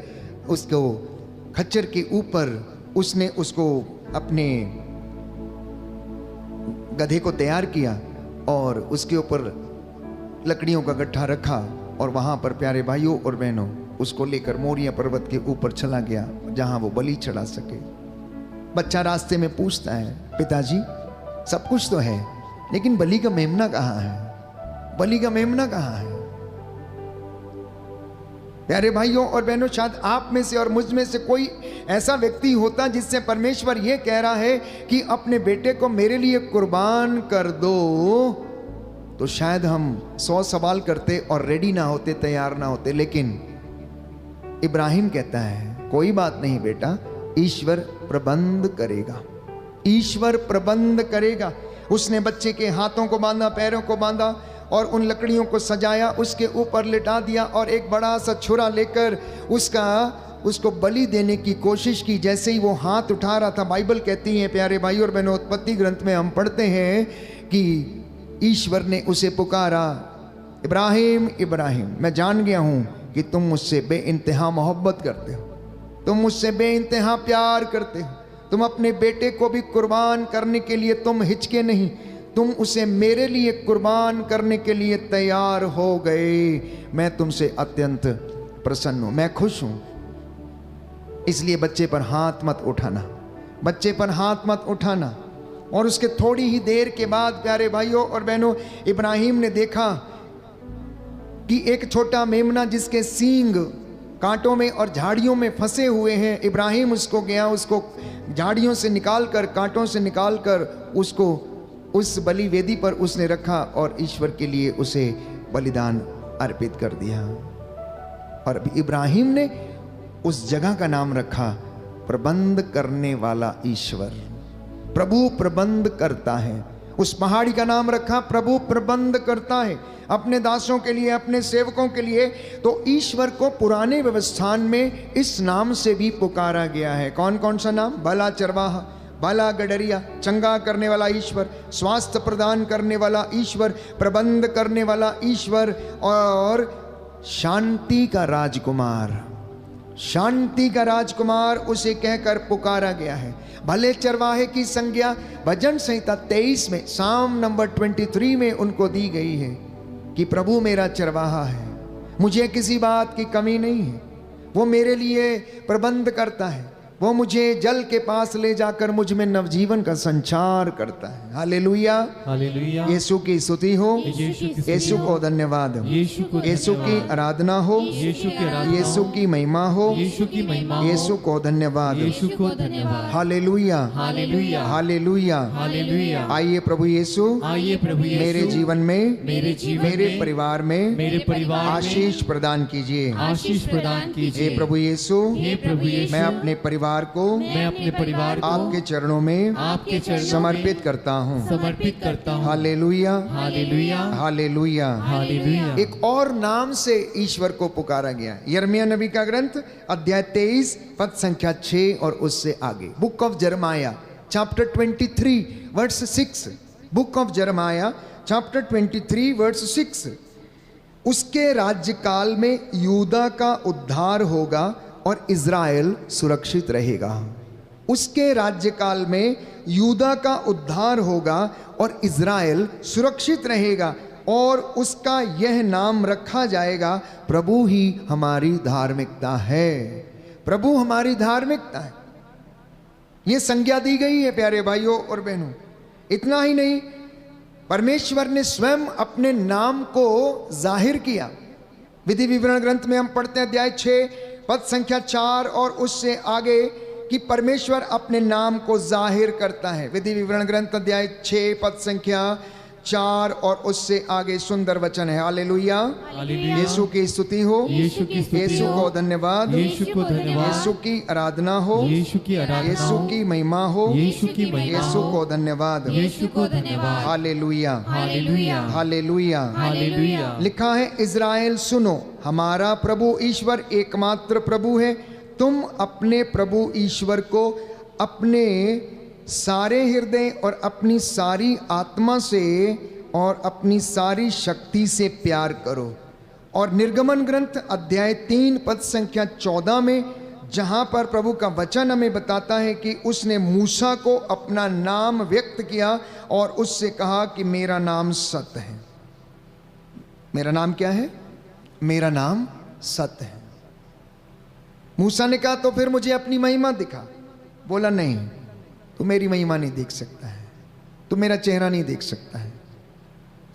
उसको खच्चर के ऊपर उसने उसको अपने गधे को तैयार किया और उसके ऊपर लकड़ियों का गट्ठा रखा और वहां पर प्यारे भाइयों और बहनों उसको लेकर मोरिया पर्वत के ऊपर चला गया जहां वो बलि चढ़ा सके। बच्चा रास्ते में पूछता है, पिताजी सब कुछ तो है लेकिन बलि का मेमना कहाँ है? बलि का मेमना कहाँ है? प्यारे भाइयों और बहनों, शायद आप में से और मुझ में से कोई ऐसा व्यक्ति होता जिससे परमेश्वर ये कह रहा है कि अपने बेटे को मेरे लिए कुर्बान कर दो, तो शायद हम 100 सवाल करते और रेडी ना होते, तैयार ना होते। लेकिन इब्राहिम कहता है, कोई बात नहीं बेटा, ईश्वर प्रबंध करेगा, ईश्वर प्रबंध करेगा। उसने बच्चे के हाथों को बांधा, पैरों को बांधा और उन लकड़ियों को सजाया, उसके ऊपर लिटा दिया और एक बड़ा सा छुरा लेकर उसको बलि देने की कोशिश की। जैसे ही वो हाथ उठा रहा था, बाइबल कहती है प्यारे भाई और बहनों, उत्पत्ति ग्रंथ में हम पढ़ते हैं कि ईश्वर ने उसे पुकारा, इब्राहिम इब्राहिम, मैं जान गया हूं कि तुम मुझसे बेइंतहा मोहब्बत करते हो, तुम मुझसे बेइंतहा प्यार करते हो, तुम अपने बेटे को भी कुर्बान करने के लिए तुम हिचके नहीं, तुम उसे मेरे लिए कुर्बान करने के लिए तैयार हो गए। मैं तुमसे अत्यंत प्रसन्न हूं, मैं खुश हूं। इसलिए बच्चे पर हाथ मत उठाना, बच्चे पर हाथ मत उठाना। और उसके थोड़ी ही देर के बाद प्यारे भाइयों और बहनों, इब्राहिम ने देखा कि एक छोटा मेमना जिसके सींग कांटों में और झाड़ियों में फंसे हुए हैं, इब्राहिम उसको गया, उसको झाड़ियों से निकालकर, कांटों से निकालकर उसको उस बलि वेदी पर उसने रखा और ईश्वर के लिए उसे बलिदान अर्पित कर दिया। और इब्राहिम ने उस जगह का नाम रखा प्रबंध करने वाला ईश्वर। प्रभु प्रबंध करता है। उस पहाड़ी का नाम रखा प्रभु प्रबंध करता है अपने दासों के लिए, अपने सेवकों के लिए। तो ईश्वर को पुराने व्यवस्थान में इस नाम से भी पुकारा गया है। कौन कौन सा नाम? भला चरवाहा, भला गडरिया, चंगा करने वाला ईश्वर, स्वास्थ्य प्रदान करने वाला ईश्वर, प्रबंध करने वाला ईश्वर और शांति का राजकुमार, शांति का राजकुमार उसे कहकर पुकारा गया है। भले चरवाहे की संज्ञा भजन संहिता 23 में साम नंबर 23 में उनको दी गई है कि प्रभु मेरा चरवाहा है, मुझे किसी बात की कमी नहीं है, वो मेरे लिए प्रबंध करता है, वो मुझे जल के पास ले जाकर मुझ में नवजीवन का संचार करता है। Hallelujah, hallelujah. यीशु की स्तुति हो, यीशु को धन्यवाद हो, यीशु की आराधना हो, यीशु की महिमा हो, यीशु को धन्यवाद, हालेलुया, हालेलुया, हालेलुया। आइए प्रभु यीशु, मेरे जीवन में, मेरे परिवार में आशीष प्रदान कीजिए, आशीष प्रदान कीजिए। प्रभु यीशु, मैं अपने परिवार को, मैं अपने परिवार को आपके चरणों में, आपके चरणों समर्पित करता हूँ, समर्पित करता हूँ। Hallelujah, hallelujah, hallelujah, hallelujah. एक और नाम से ईश्वर को पुकारा गया। यिर्मयाह नबी का ग्रंथ अध्याय 23 पद संख्या 6 और उससे आगे। Book of Jeremiah chapter 23 verse 6। Book of Jeremiah chapter 23 verse 6। उसके राज्यकाल में यूदा का उद्धार होगा और इज़राइल सुरक्षित रहेगा। उसके राज्यकाल में यूदा का उद्धार होगा और इज़राइल सुरक्षित रहेगा और उसका यह नाम रखा जाएगा, प्रभु ही हमारी धार्मिकता है। प्रभु हमारी धार्मिकता है, ये संज्ञा दी गई है प्यारे भाइयों और बहनों। इतना ही नहीं, परमेश्वर ने स्वयं अपने नाम को जाहिर किया। विधि विवरण ग्रंथ में हम पढ़ते हैं अध्याय 6 पद संख्या 4 और उससे आगे कि परमेश्वर अपने नाम को जाहिर करता है। विधि विवरण ग्रंथ अध्याय 6 पद संख्या 4 और उससे आगे सुंदर वचन है। हालेलुया, यीशु की स्तुति हो, यीशु को धन्यवाद, यीशु की आराधना हो, यीशु की महिमा हो, यीशु को धन्यवाद, हालेलुया, हालेलुया। लिखा है, इज़राइल सुनो, हमारा प्रभु ईश्वर एकमात्र प्रभु है। तुम अपने प्रभु ईश्वर को अपने सारे हृदय और अपनी सारी आत्मा से और अपनी सारी शक्ति से प्यार करो। और निर्गमन ग्रंथ अध्याय 3 पद संख्या 14 में, जहां पर प्रभु का वचन हमें बताता है कि उसने मूसा को अपना नाम व्यक्त किया और उससे कहा कि मेरा नाम सत्य है। मेरा नाम क्या है? मेरा नाम सत्य है। मूसा ने कहा तो फिर मुझे अपनी महिमा दिखा। बोला नहीं, तू मेरी महिमा नहीं देख सकता है, तू मेरा चेहरा नहीं देख सकता है।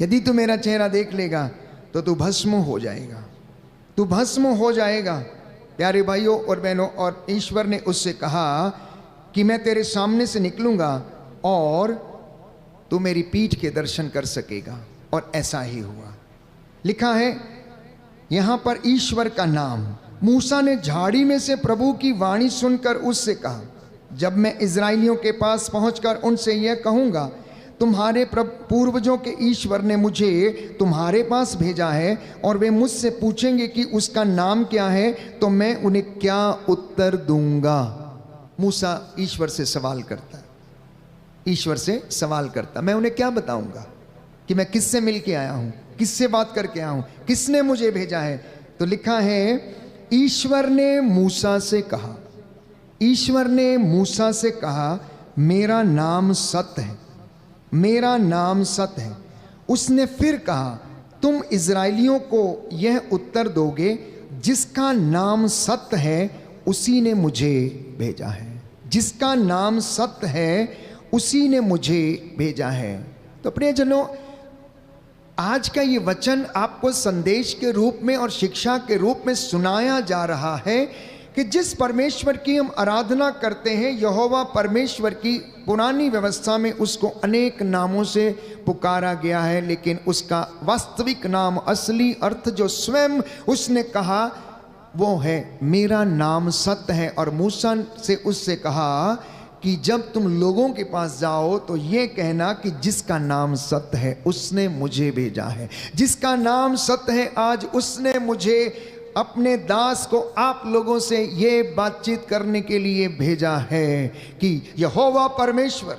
यदि तू मेरा चेहरा देख लेगा तो तू भस्म हो जाएगा, तू भस्म हो जाएगा। प्यारे भाइयों और बहनों, और ईश्वर ने उससे कहा कि मैं तेरे सामने से निकलूंगा और तू मेरी पीठ के दर्शन कर सकेगा। और ऐसा ही हुआ। लिखा है यहां पर ईश्वर का नाम। मूसा ने झाड़ी में से प्रभु की वाणी सुनकर उससे कहा, जब मैं इज़राइलियों के पास पहुंचकर उनसे यह कहूँगा, तुम्हारे पूर्वजों के ईश्वर ने मुझे तुम्हारे पास भेजा है और वे मुझसे पूछेंगे कि उसका नाम क्या है, तो मैं उन्हें क्या उत्तर दूंगा। मूसा ईश्वर से सवाल करता है, ईश्वर से सवाल करता, मैं उन्हें क्या बताऊंगा कि मैं किससे मिल के आया हूं, किससे बात करके आया हूं, किसने मुझे भेजा है। तो लिखा है, ईश्वर ने मूसा से कहा, ईश्वर ने मूसा से कहा, मेरा नाम सत्य है, मेरा नाम सत्य है। उसने फिर कहा, तुम इज़राइलियों को यह उत्तर दोगे, जिसका नाम सत्य है उसी ने मुझे भेजा है, जिसका नाम सत्य है उसी ने मुझे भेजा है। तो प्रियजनों, आज का ये वचन आपको संदेश के रूप में और शिक्षा के रूप में सुनाया जा रहा है कि जिस परमेश्वर की हम आराधना करते हैं, यहोवा परमेश्वर की पुरानी व्यवस्था में उसको अनेक नामों से पुकारा गया है, लेकिन उसका वास्तविक नाम, असली अर्थ जो स्वयं उसने कहा वो है, मेरा नाम सत्य है। और मूसा से उससे कहा कि जब तुम लोगों के पास जाओ तो ये कहना कि जिसका नाम सत्य है उसने मुझे भेजा है, जिसका नाम सत्य है आज उसने मुझे अपने दास को आप लोगों से ये बातचीत करने के लिए भेजा है कि यहोवा परमेश्वर,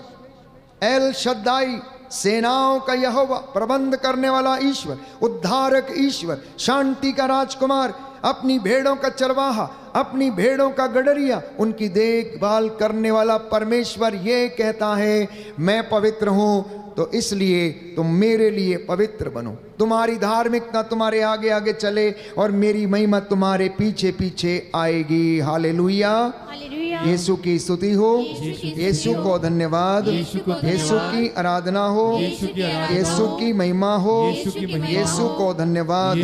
एल शद्दाई, सेनाओं का यहोवा, प्रबंध करने वाला ईश्वर, उद्धारक ईश्वर, शांति का राजकुमार, अपनी भेड़ों का चरवाहा, अपनी भेड़ों का गडरिया, उनकी देखभाल करने वाला परमेश्वर ये कहता है, मैं पवित्र हूं तो इसलिए तुम मेरे लिए पवित्र बनो। तुम्हारी धार्मिकता तुम्हारे आगे आगे चले और मेरी महिमा तुम्हारे पीछे पीछे आएगी। हालेलुया, यीशु की स्तुति हो, यीशु को धन्यवाद, यीशु की आराधना हो, यीशु की महिमा हो, यीशु को धन्यवाद।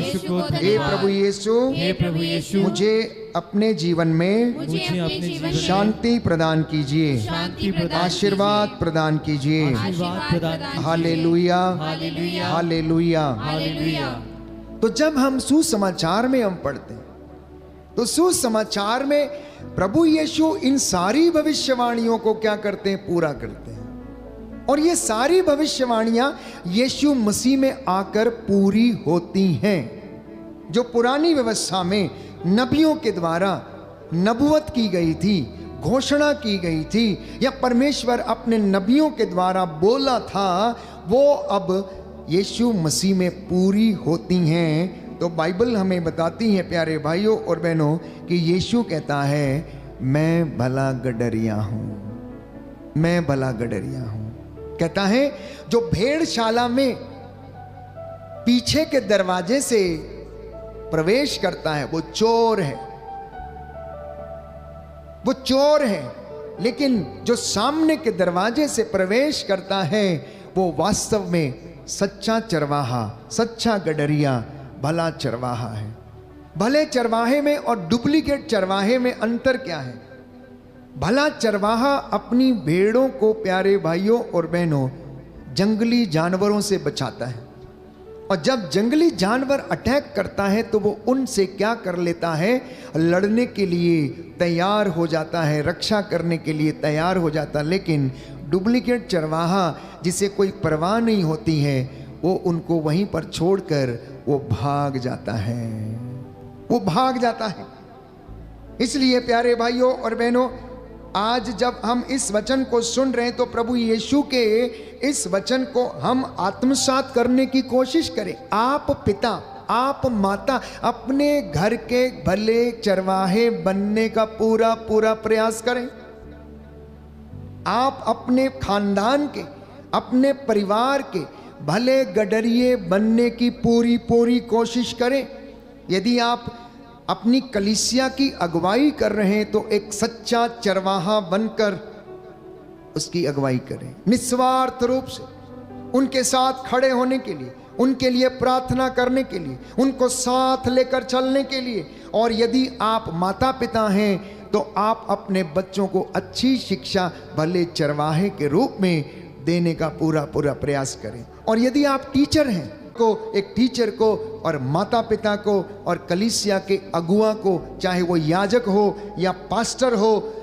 हे प्रभु यीशु, मुझे अपने जीवन में शांति प्रदान कीजिए, आशीर्वाद प्रदान कीजिए। Hallelujah, hallelujah. तो जब हम सुसमाचार में हम पढ़ते हैं तो सुसमाचार में प्रभु यीशु इन सारी भविष्यवाणियों को क्या करते हैं? पूरा करते हैं। और ये सारी भविष्यवाणियां यीशु मसीह में आकर पूरी होती हैं। जो पुरानी व्यवस्था में नबियों के द्वारा नबुवत की गई थी, घोषणा की गई थी, या परमेश्वर अपने नबियों के द्वारा बोला था, वो अब यीशु मसीह में पूरी होती हैं। तो बाइबल हमें बताती है प्यारे भाइयों और बहनों कि यीशु कहता है, मैं भला गडरिया हूँ, मैं भला गडरिया हूँ। कहता है जो भेड़शाला में पीछे के दरवाजे से प्रवेश करता है वो चोर है, वो चोर है, लेकिन जो सामने के दरवाजे से प्रवेश करता है वो वास्तव में सच्चा चरवाहा, सच्चा गडरिया, भला चरवाहा है। भले चरवाहे में और डुप्लीकेट चरवाहे में अंतर क्या है? भला चरवाहा अपनी भेड़ों को, प्यारे भाइयों और बहनों, जंगली जानवरों से बचाता है। और जब जंगली जानवर अटैक करता है तो वो उनसे क्या कर लेता है, लड़ने के लिए तैयार हो जाता है, रक्षा करने के लिए तैयार हो जाता है। लेकिन डुप्लीकेट चरवाहा, जिसे कोई परवाह नहीं होती है, वो उनको वहीं पर छोड़कर वो भाग जाता है, वो भाग जाता है। इसलिए प्यारे भाइयों और बहनों, आज जब हम इस वचन को सुन रहे हैं तो प्रभु यीशु के इस वचन को हम आत्मसात करने की कोशिश करें। आप पिता, आप माता, अपने घर के भले चरवाहे बनने का पूरा पूरा प्रयास करें। आप अपने खानदान के, अपने परिवार के भले गडरिए बनने की पूरी पूरी कोशिश करें। यदि आप अपनी कलीसिया की अगुवाई कर रहे हैं तो एक सच्चा चरवाहा बनकर उसकी अगुवाई करें, निस्वार्थ रूप से उनके साथ खड़े होने के लिए, उनके लिए प्रार्थना करने के लिए, उनको साथ लेकर चलने के लिए। और यदि आप माता पिता हैं तो आप अपने बच्चों को अच्छी शिक्षा भले चरवाहे के रूप में देने का पूरा पूरा प्रयास करें। और यदि आप टीचर हैं को, एक टीचर को और माता पिता को और कलीसिया के अगुआ को, चाहे वो याजक हो या पास्टर हो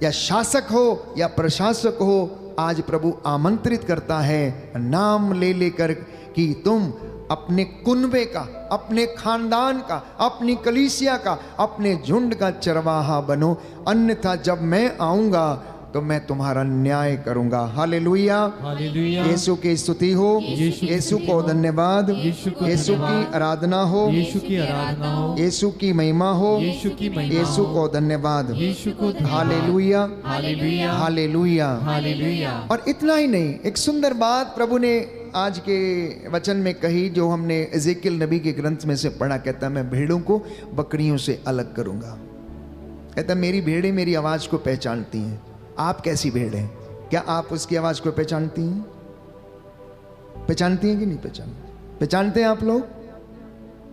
या शासक हो या प्रशासक हो, आज प्रभु आमंत्रित करता है नाम ले लेकर कि तुम अपने कुनबे का, अपने खानदान का, अपनी कलीसिया का, अपने झुंड का चरवाहा बनो, अन्यथा जब मैं आऊंगा तो मैं तुम्हारा न्याय करूंगा। Hallelujah, hallelujah. यीशु की स्तुति हो, यीशु को धन्यवाद, यीशु की आराधना हो, यीशु की आराधना हो, यीशु की महिमा हो, यीशु की महिमा, यीशु को धन्यवाद, यीशु को हालेलुया, हालेलुया, हालेलुया, हालेलुया। और इतना ही नहीं, एक सुंदर बात प्रभु ने आज के वचन में कही, जो हमने एजेकियल नबी के ग्रंथ में से पढ़ा। कहता है मैं भेड़ों को बकरियों से अलग करूंगा। कहता है मेरी भेड़ें मेरी आवाज को पहचानती हैं। आप कैसी भेड़ हैं? क्या आप उसकी आवाज को पहचानती हैं? पहचानती हैं कि नहीं पहचानती? पहचानते हैं आप लोग?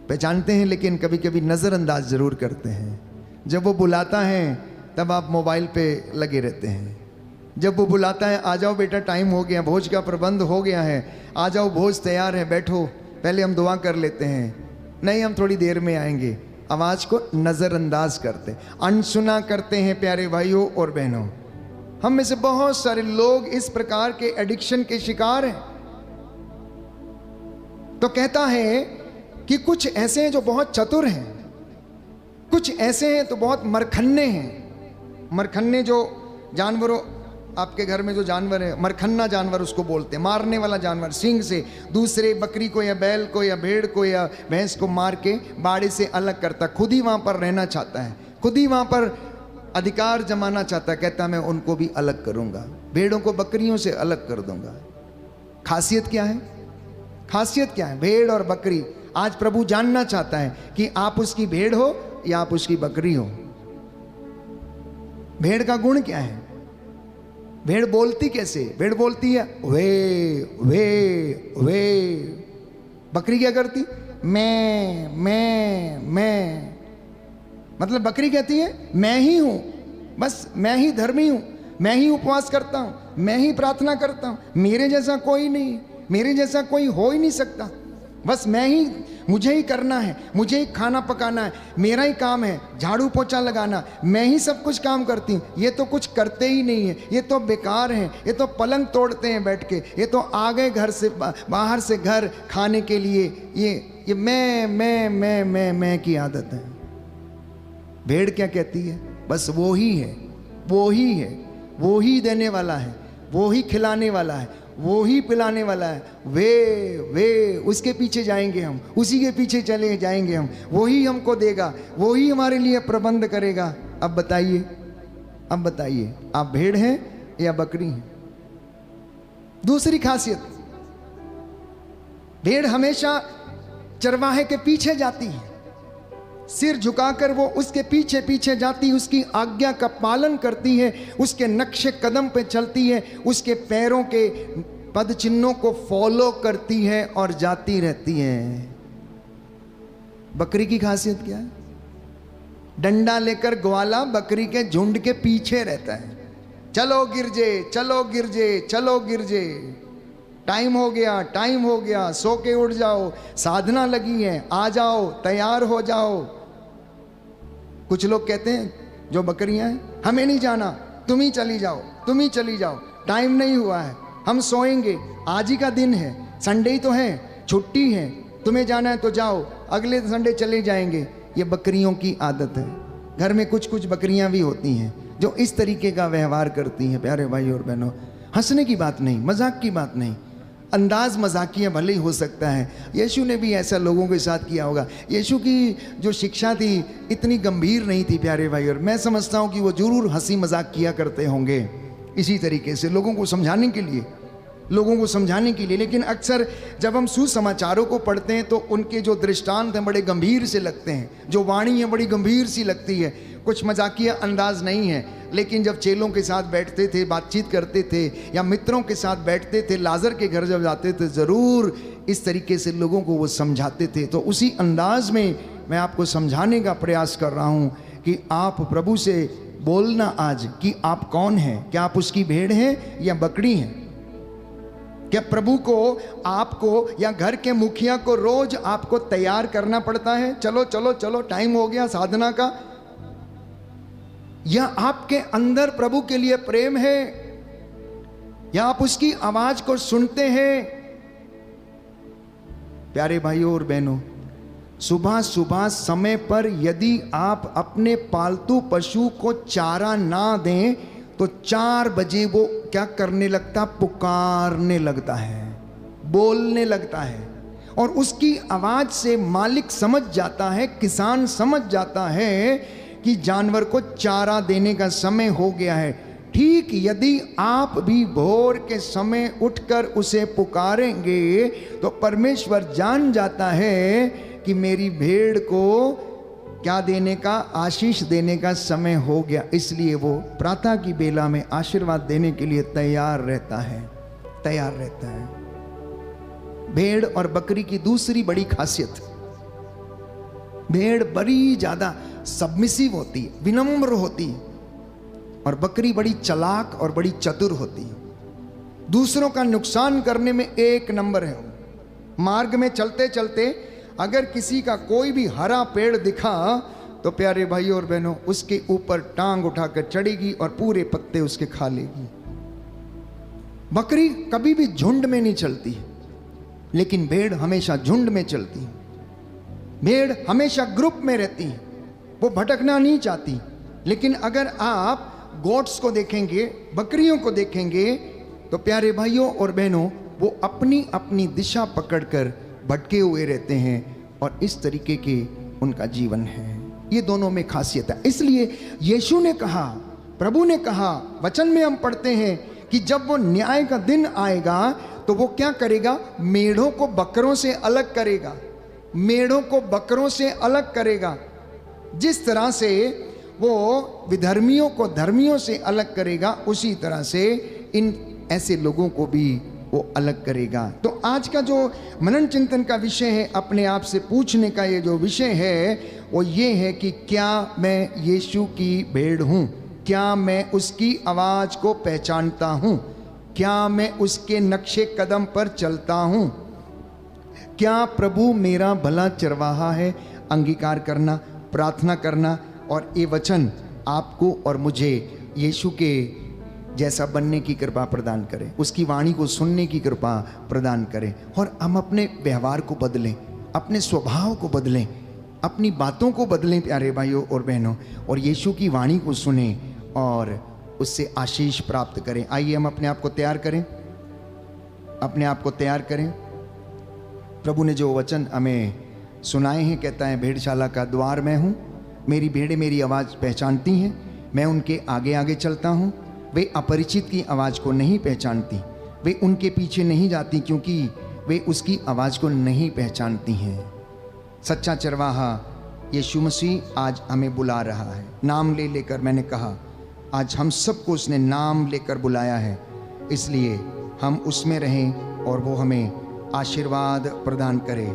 पहचानते हैं, लेकिन कभी कभी नजरअंदाज जरूर करते हैं। जब वो बुलाता है तब आप मोबाइल पे लगे रहते हैं। जब वो बुलाता है आ जाओ बेटा टाइम हो गया, भोज का प्रबंध हो गया है, आ जाओ भोज तैयार है, बैठो पहले हम दुआ कर लेते हैं, नहीं हम थोड़ी देर में आएंगे, आवाज को नजरअंदाज करते, अनसुना करते हैं। प्यारे भाइयों और बहनों, हम में से बहुत सारे लोग इस प्रकार के एडिक्शन के शिकार हैं। तो कहता है कि कुछ ऐसे हैं जो बहुत चतुर हैं, कुछ ऐसे हैं तो बहुत मरखन्ने हैं। मरखन्ने जो जानवरों, आपके घर में जो जानवर है, मरखन्ना जानवर उसको बोलते हैं, मारने वाला जानवर, सींग से दूसरे बकरी को या बैल को या भेड़ को या भैंस को मार के बाड़े से अलग करता, खुद ही वहां पर रहना चाहता है, खुद ही वहां पर अधिकार जमाना चाहता है। कहता मैं उनको भी अलग करूंगा, भेड़ों को बकरियों से अलग कर दूंगा। खासियत क्या है? खासियत क्या है? भेड़ और बकरी। आज प्रभु जानना चाहता है कि आप उसकी भेड़ हो या आप उसकी बकरी हो। भेड़ का गुण क्या है? भेड़ बोलती कैसे? भेड़ बोलती है वे वे वे। बकरी क्या करती? मैं। मतलब बकरी कहती है मैं ही हूं, बस मैं ही धर्मी हूं, मैं ही उपवास करता हूं, मैं ही प्रार्थना करता हूं, मेरे जैसा कोई नहीं, मेरे जैसा कोई हो ही नहीं सकता, बस मैं ही, मुझे ही करना है, मुझे ही खाना पकाना है, मेरा ही काम है झाड़ू पोछा लगाना, मैं ही सब कुछ काम करती हूँ। ये तो कुछ करते ही नहीं है, ये तो बेकार हैं, ये तो पलंग तोड़ते हैं बैठ के, ये तो आ गए घर से बाहर से घर खाने के लिए। ये मैं की आदत है। भेड़ क्या कहती है? बस वो ही है, वो ही है, वो ही देने वाला है, वो ही खिलाने वाला है, वो ही पिलाने वाला है। वे उसके पीछे जाएंगे हम, उसी के पीछे चले जाएंगे हम, वो ही हमको देगा, वो ही हमारे लिए प्रबंध करेगा। अब बताइए, अब बताइए आप भेड़ हैं या बकरी हैं? दूसरी खासियत, भेड़ हमेशा चरवाहे के पीछे जाती है, सिर झुकाकर वो उसके पीछे पीछे जाती, उसकी आज्ञा का पालन करती है, उसके नक्शे कदम पे चलती है, उसके पैरों के पद चिन्हों को फॉलो करती है और जाती रहती है। बकरी की खासियत क्या है? डंडा लेकर ग्वाला बकरी के झुंड के पीछे रहता है। चलो गिरजे, चलो गिरजे, चलो गिरजे, टाइम हो गया, टाइम हो गया, सो के उठ जाओ, साधना लगी है, आ जाओ, तैयार हो जाओ। कुछ लोग कहते हैं जो बकरियां हैं, हमें नहीं जाना, तुम ही चली जाओ, तुम ही चली जाओ, टाइम नहीं हुआ है, हम सोएंगे, आज ही का दिन है, संडे ही तो है, छुट्टी है, तुम्हें जाना है तो जाओ, अगले संडे चले जाएंगे। ये बकरियों की आदत है। घर में कुछ कुछ बकरियां भी होती हैं जो इस तरीके का व्यवहार करती हैं। प्यारे भाई और बहनों, हंसने की बात नहीं, मजाक की बात नहीं, अंदाज मजाकिया भले ही हो सकता है। यीशु ने भी ऐसा लोगों के साथ किया होगा। यीशु की जो शिक्षा थी इतनी गंभीर नहीं थी प्यारे भाई, और मैं समझता हूँ कि वो जरूर हंसी मजाक किया करते होंगे इसी तरीके से लोगों को समझाने के लिए, लोगों को समझाने के लिए। लेकिन अक्सर जब हम सुसमाचारों को पढ़ते हैं तो उनके जो दृष्टांत हैं बड़े गंभीर से लगते हैं, जो वाणी है बड़ी गंभीर सी लगती है, कुछ मजाकिया अंदाज नहीं है। लेकिन जब चेलों के साथ बैठते थे, बातचीत करते थे, या मित्रों के साथ बैठते थे, लाजर के घर जब जाते थे, ज़रूर इस तरीके से लोगों को वो समझाते थे। तो उसी अंदाज में मैं आपको समझाने का प्रयास कर रहा हूँ कि आप प्रभु से बोलना आज कि आप कौन हैं, क्या आप उसकी भेड़ हैं या बकरी हैं। क्या प्रभु को, आपको या घर के मुखिया को रोज आपको तैयार करना पड़ता है, चलो चलो चलो टाइम हो गया साधना का, या आपके अंदर प्रभु के लिए प्रेम है, या आप उसकी आवाज को सुनते हैं। प्यारे भाइयों और बहनों, सुबह सुबह समय पर यदि आप अपने पालतू पशु को चारा ना दें तो 4 बजे वो क्या करने लगता, पुकारने लगता है, बोलने लगता है, और उसकी आवाज से मालिक समझ जाता है, किसान समझ जाता है कि जानवर को चारा देने का समय हो गया है। ठीक यदि आप भी भोर के समय उठकर उसे पुकारेंगे तो परमेश्वर जान जाता है कि मेरी भेड़ को क्या देने का, आशीष देने का समय हो गया। इसलिए वो प्रातः की बेला में आशीर्वाद देने के लिए तैयार रहता है, तैयार रहता है। भेड़ और बकरी की दूसरी बड़ी खासियत, भेड़ बड़ी ज्यादा सबमिसिव होती है, विनम्र होती है, और बकरी बड़ी चालाक और बड़ी चतुर होती है। दूसरों का नुकसान करने में एक नंबर है। मार्ग में चलते चलते अगर किसी का कोई भी हरा पेड़ दिखा तो प्यारे भाइयों और बहनों उसके ऊपर टांग उठाकर चढ़ेगी और पूरे पत्ते उसके खा लेगी। बकरी कभी भी झुंड में नहीं चलती, लेकिन भेड़ हमेशा झुंड में चलती है। भेड़ हमेशा ग्रुप में रहती है, वो भटकना नहीं चाहती। लेकिन अगर आप गोट्स को देखेंगे, बकरियों को देखेंगे, तो प्यारे भाइयों और बहनों वो अपनी अपनी दिशा पकड़कर भटके हुए रहते हैं, और इस तरीके के उनका जीवन है। ये दोनों में खासियत है। इसलिए यीशु ने कहा, प्रभु ने कहा, वचन में हम पढ़ते हैं कि जब वो न्याय का दिन आएगा तो वो क्या करेगा, मेढ़ों को बकरों से अलग करेगा, मेढ़ों को बकरों से अलग करेगा। जिस तरह से वो विधर्मियों को धर्मियों से अलग करेगा, उसी तरह से इन ऐसे लोगों को भी वो अलग करेगा। तो आज का जो मनन चिंतन का विषय है, अपने आप से पूछने का ये जो विषय है वो ये है कि क्या मैं यीशु की भेड़ हूँ, क्या मैं उसकी आवाज को पहचानता हूँ, क्या मैं उसके नक्शे कदम पर चलता हूँ, क्या प्रभु मेरा भला चरवाहा है। अंगीकार करना, प्रार्थना करना, और ये वचन आपको और मुझे यीशु के जैसा बनने की कृपा प्रदान करें, उसकी वाणी को सुनने की कृपा प्रदान करें, और हम अपने व्यवहार को बदलें, अपने स्वभाव को बदलें, अपनी बातों को बदलें प्यारे भाइयों और बहनों, और यीशु की वाणी को सुने और उससे आशीष प्राप्त करें। आइए हम अपने आप को तैयार करें, अपने आप को तैयार करें। प्रभु ने जो वचन हमें सुनाए हैं, कहता है भेड़शाला का द्वार मैं हूँ, मेरी भेड़ें मेरी आवाज़ पहचानती हैं, मैं उनके आगे आगे चलता हूँ। वे अपरिचित की आवाज़ को नहीं पहचानती, वे उनके पीछे नहीं जाती क्योंकि वे उसकी आवाज़ को नहीं पहचानती हैं। सच्चा चरवाहा यीशु मसीह आज हमें बुला रहा है, नाम ले लेकर। मैंने कहा आज हम सबको उसने नाम लेकर बुलाया है, इसलिए हम उसमें रहें और वो हमें आशीर्वाद प्रदान करे।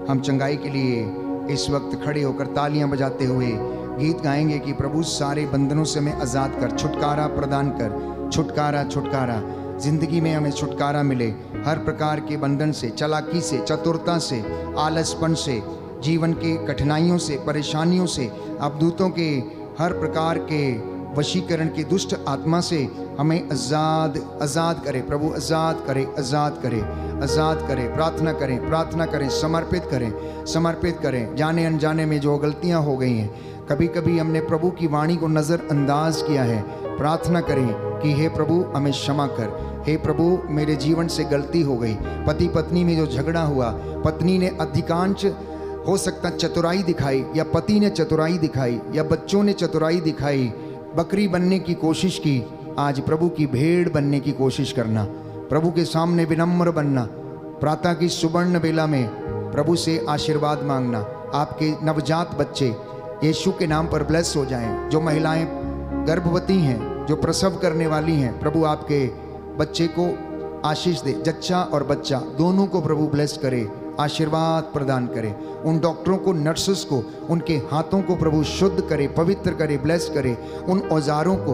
हम चंगाई के लिए इस वक्त खड़े होकर तालियां बजाते हुए गीत गाएंगे कि प्रभु सारे बंधनों से हमें आज़ाद कर, छुटकारा प्रदान कर, छुटकारा छुटकारा। जिंदगी में हमें छुटकारा मिले हर प्रकार के बंधन से, चालाकी से, चतुरता से, आलसपन से, जीवन के कठिनाइयों से, परेशानियों से, अवधूतों के हर प्रकार के वशीकरण की दुष्ट आत्मा से हमें आज़ाद करे प्रभु, आज़ाद करे, आज़ाद करे, आज़ाद करे। प्रार्थना करें, प्रार्थना करें, समर्पित करें। जाने अनजाने में जो गलतियां हो गई हैं, कभी कभी हमने प्रभु की वाणी को नज़रअंदाज किया है, प्रार्थना करें कि हे प्रभु हमें क्षमा कर, हे प्रभु मेरे जीवन से गलती हो गई। पति पत्नी में जो झगड़ा हुआ, पत्नी ने अधिकांश हो सकता चतुराई दिखाई, या पति ने चतुराई दिखाई, या बच्चों ने चतुराई दिखाई, बकरी बनने की कोशिश की। आज प्रभु की भेड़ बनने की कोशिश करना, प्रभु के सामने विनम्र बनना, प्रातः की सुवर्ण बेला में प्रभु से आशीर्वाद मांगना। आपके नवजात बच्चे यीशु के नाम पर ब्लेस हो जाएं। जो महिलाएं गर्भवती हैं, जो प्रसव करने वाली हैं, प्रभु आपके बच्चे को आशीष दे। जच्चा और बच्चा दोनों को प्रभु ब्लेस करे, आशीर्वाद प्रदान करे। उन डॉक्टरों को, नर्सेस को, उनके हाथों को प्रभु शुद्ध करे, पवित्र करे, ब्लेस करे। उन औजारों को,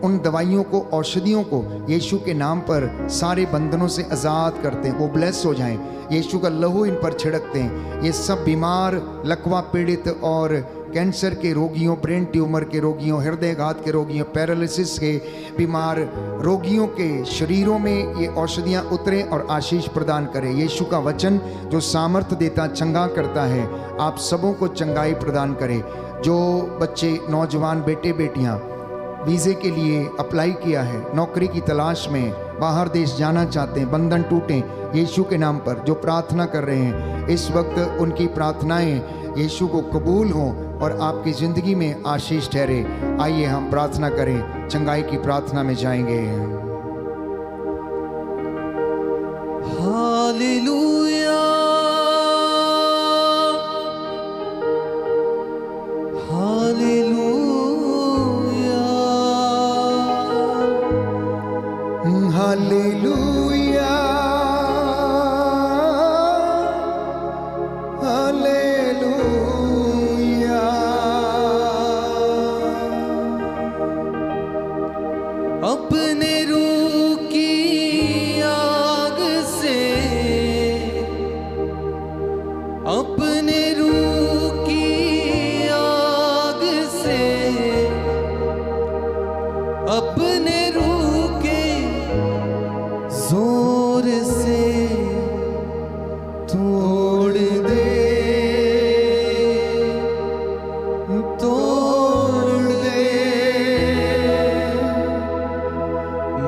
उन दवाइयों को, औषधियों को यीशु के नाम पर सारे बंधनों से आज़ाद करते हैं, वो ब्लेस हो जाएं। यीशु का लहू इन पर छिड़कते हैं। ये सब बीमार, लकवा पीड़ित और कैंसर के रोगियों, ब्रेन ट्यूमर के रोगियों, हृदयघात के रोगियों, पैरालिसिस के बीमार रोगियों के शरीरों में ये औषधियाँ उतरे और आशीष प्रदान करें। यीशु का वचन जो सामर्थ्य देता, चंगा करता है, आप सबों को चंगाई प्रदान करे। जो बच्चे, नौजवान बेटे बेटियाँ वीज़े के लिए अप्लाई किया है, नौकरी की तलाश में बाहर देश जाना चाहते हैं, बंधन टूटें यीशु के नाम पर। जो प्रार्थना कर रहे हैं इस वक्त, उनकी प्रार्थनाएं यीशु को कबूल हों और आपकी ज़िंदगी में आशीष ठहरे। आइए हम प्रार्थना करें, चंगाई की प्रार्थना में जाएंगे। Hallelujah, hallelujah, hallelujah, hallelujah. अपने रूह की आग से, अपने रूह की आग से, अपने रूह के जोर से तोड़ दे, तोड़ दे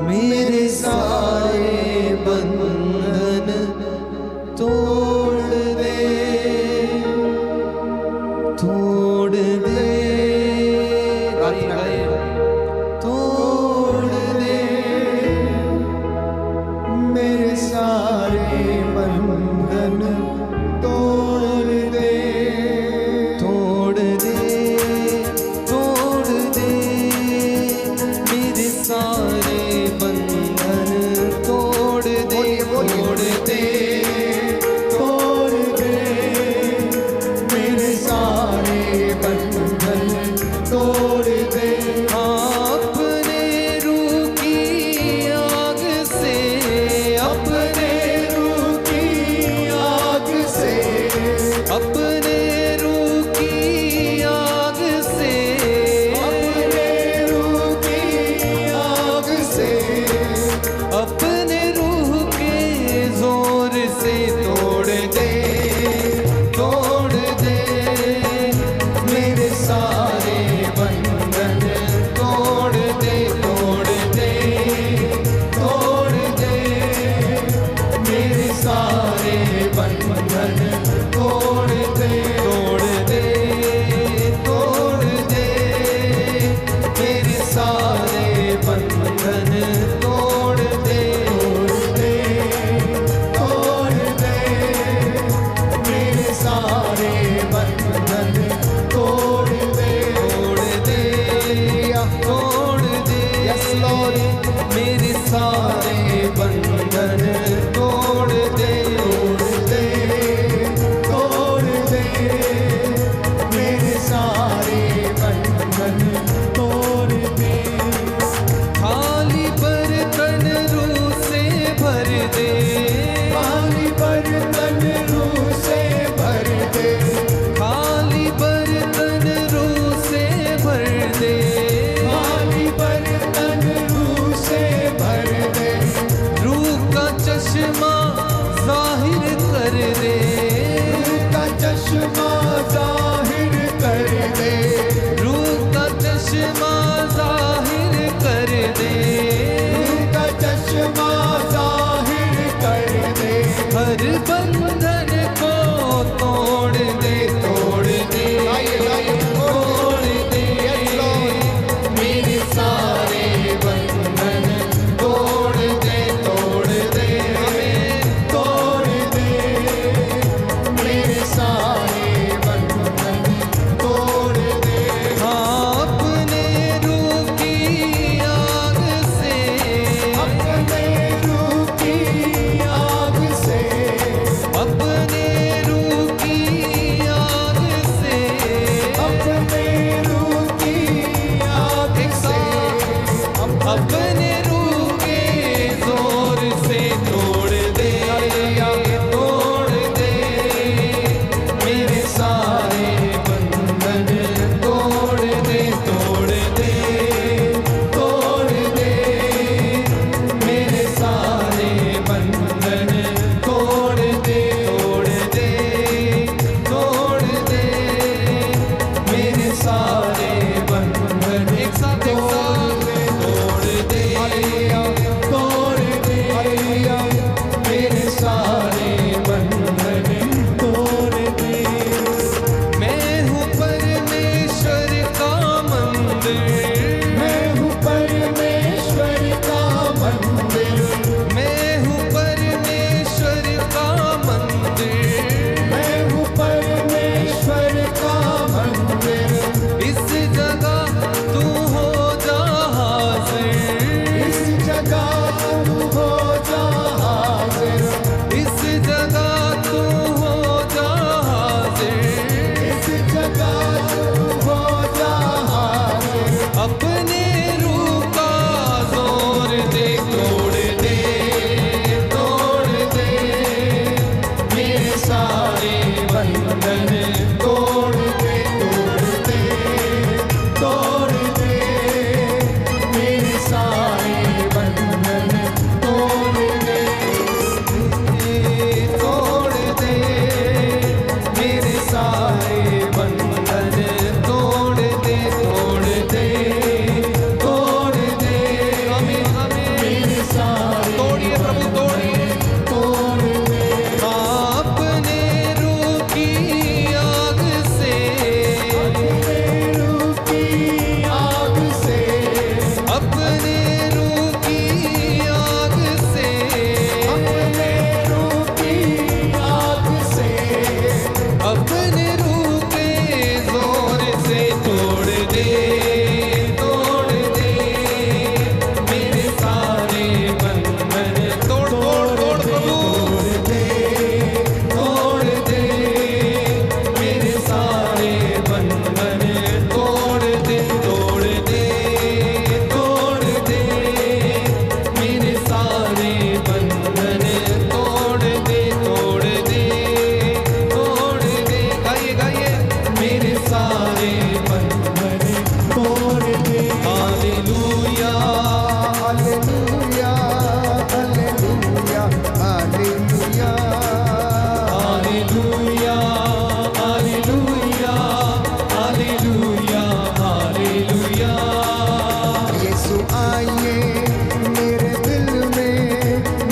मेरे सारे बंधन, तोड़ दे, तोड़ दे, तोड़ दे मेरे सारे बंधन, तोड़ दे, तोड़ दे, तोड़ दे मेरे सारे बंधन, तोड़ दे, तोड़ दे, तोड़ दे मेरे सारे बंधन, सारे बंधन एक साथ तोड़ दे, तोड़ दे, मेरे सारे बंधन तोड़ दे। मैं हूँ परमेश्वर का मंदिर, मैं हूँ परमेश्वर का मंदिर, मैं हूँ परमेश्वर का मंदिर, मैं हूँ परमेश्वर का मंदिर। इस जगह तू हो जा हाजिर, इस जगह तू हो जा हाजिर, इस जगह तू हो जा हाजिर, इस जगह तू हो जा हाजिर। अपने रूह का जोर दे, तोड़ दे, तोड़ दे, मेरे सारे बंधन तोड़ दे, तोड़ दे, मेरे सारे बंधन तोड़ दे, तोड़ दे, मेरे सारे बंधन तोड़ दे, तोड़ दे, तोड़ दे, आमीन आमीन। मेरे सारे तोड़िए प्रभु तोड़िए, तोड़ दे। अपने रूह की आग से, रूह की आग से, अपने रूह की आग से, अपने रूह की आग से, अपने रूह के जोर से तोड़ दे, तोड़ दे, मेरे सारे बंधन तोड़ तोड़ तोड़ प्रभु, तोड़ दे, तोड़ दे, मेरे सारे बंधन तोड़ दे, तोड़ दे, तोड़ दे, मेरे सारे बंधन तोड़ दे, तोड़ दे, तोड़ दे, गाइए गाइए, मेरे सारे बंधन तोड़ दे। Hallelujah, hallelujah, hallelujah, hallelujah. Hallelujah, hallelujah, hallelujah, hallelujah. Yeshu आइए मेरे दिल में,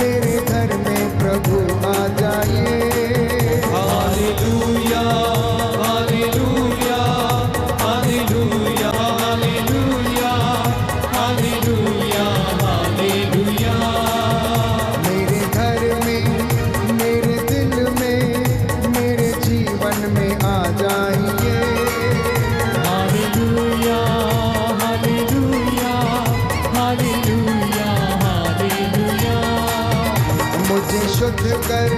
मेरे घर में प्रभु आ जाइए। Hallelujah, hallelujah, hallelujah, hallelujah, hallelujah, hallelujah. मेरे घर में, मेरे दिल में, मेरे जीवन में आ जाइए। Hallelujah, hallelujah, hallelujah, hallelujah. मुझे शुद्ध कर,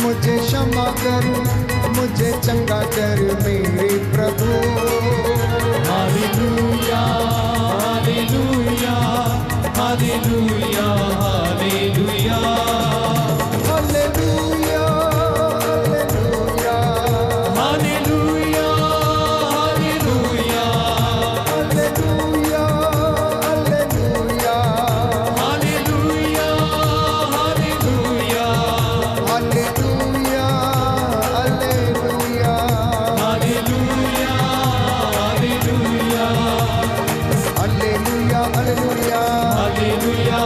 मुझे क्षमा कर, मुझे चंगा कर मेरे प्रभु। Hallelujah, hallelujah, hallelujah, hallelujah. Hallelujah, hallelujah, hallelujah, hallelujah, hallelujah, hallelujah, hallelujah, hallelujah, hallelujah, hallelujah. Hallelujah, hallelujah, hallelujah, hallelujah, hallelujah,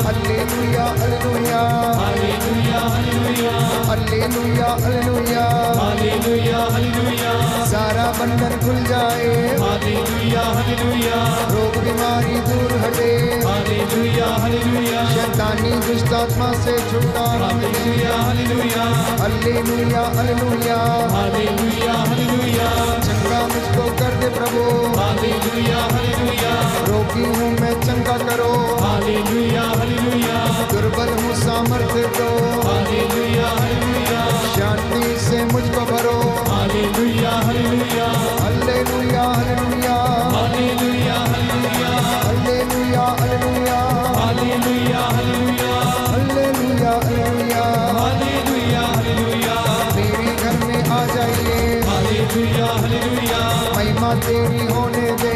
hallelujah, hallelujah, hallelujah, hallelujah, hallelujah, hallelujah, hallelujah. Hallelujah, hallelujah, सारा बंधन खुल जाए, हालेलुया, हालेलुया, रोग बीमारी दूर हटे, हालेलुया, हालेलुया, शैतानी दुष्ट आत्मा से छुटकारा मिले। Hallelujah, hallelujah, hallelujah, hallelujah. Hallelujah, hallelujah, चंगा मुझको कर दे प्रभु, हालेलुया, हालेलुया, रोगी हूँ मैं चंगा करो, हालेलुया, हालेलुया, दुर्बल हूँ सामर्थ्य दो, हालेलुया, हालेलुया, शांति से मुझको भरो। Hallelujah, hallelujah, hallelujah, hallelujah, hallelujah, hallelujah, hallelujah, hallelujah, hallelujah, hallelujah, hallelujah, hallelujah. Hallelujah, hallelujah, मेरे घर में आ जाइए, हालेलुया, हालेलुया, महिमा तेरी होने दे,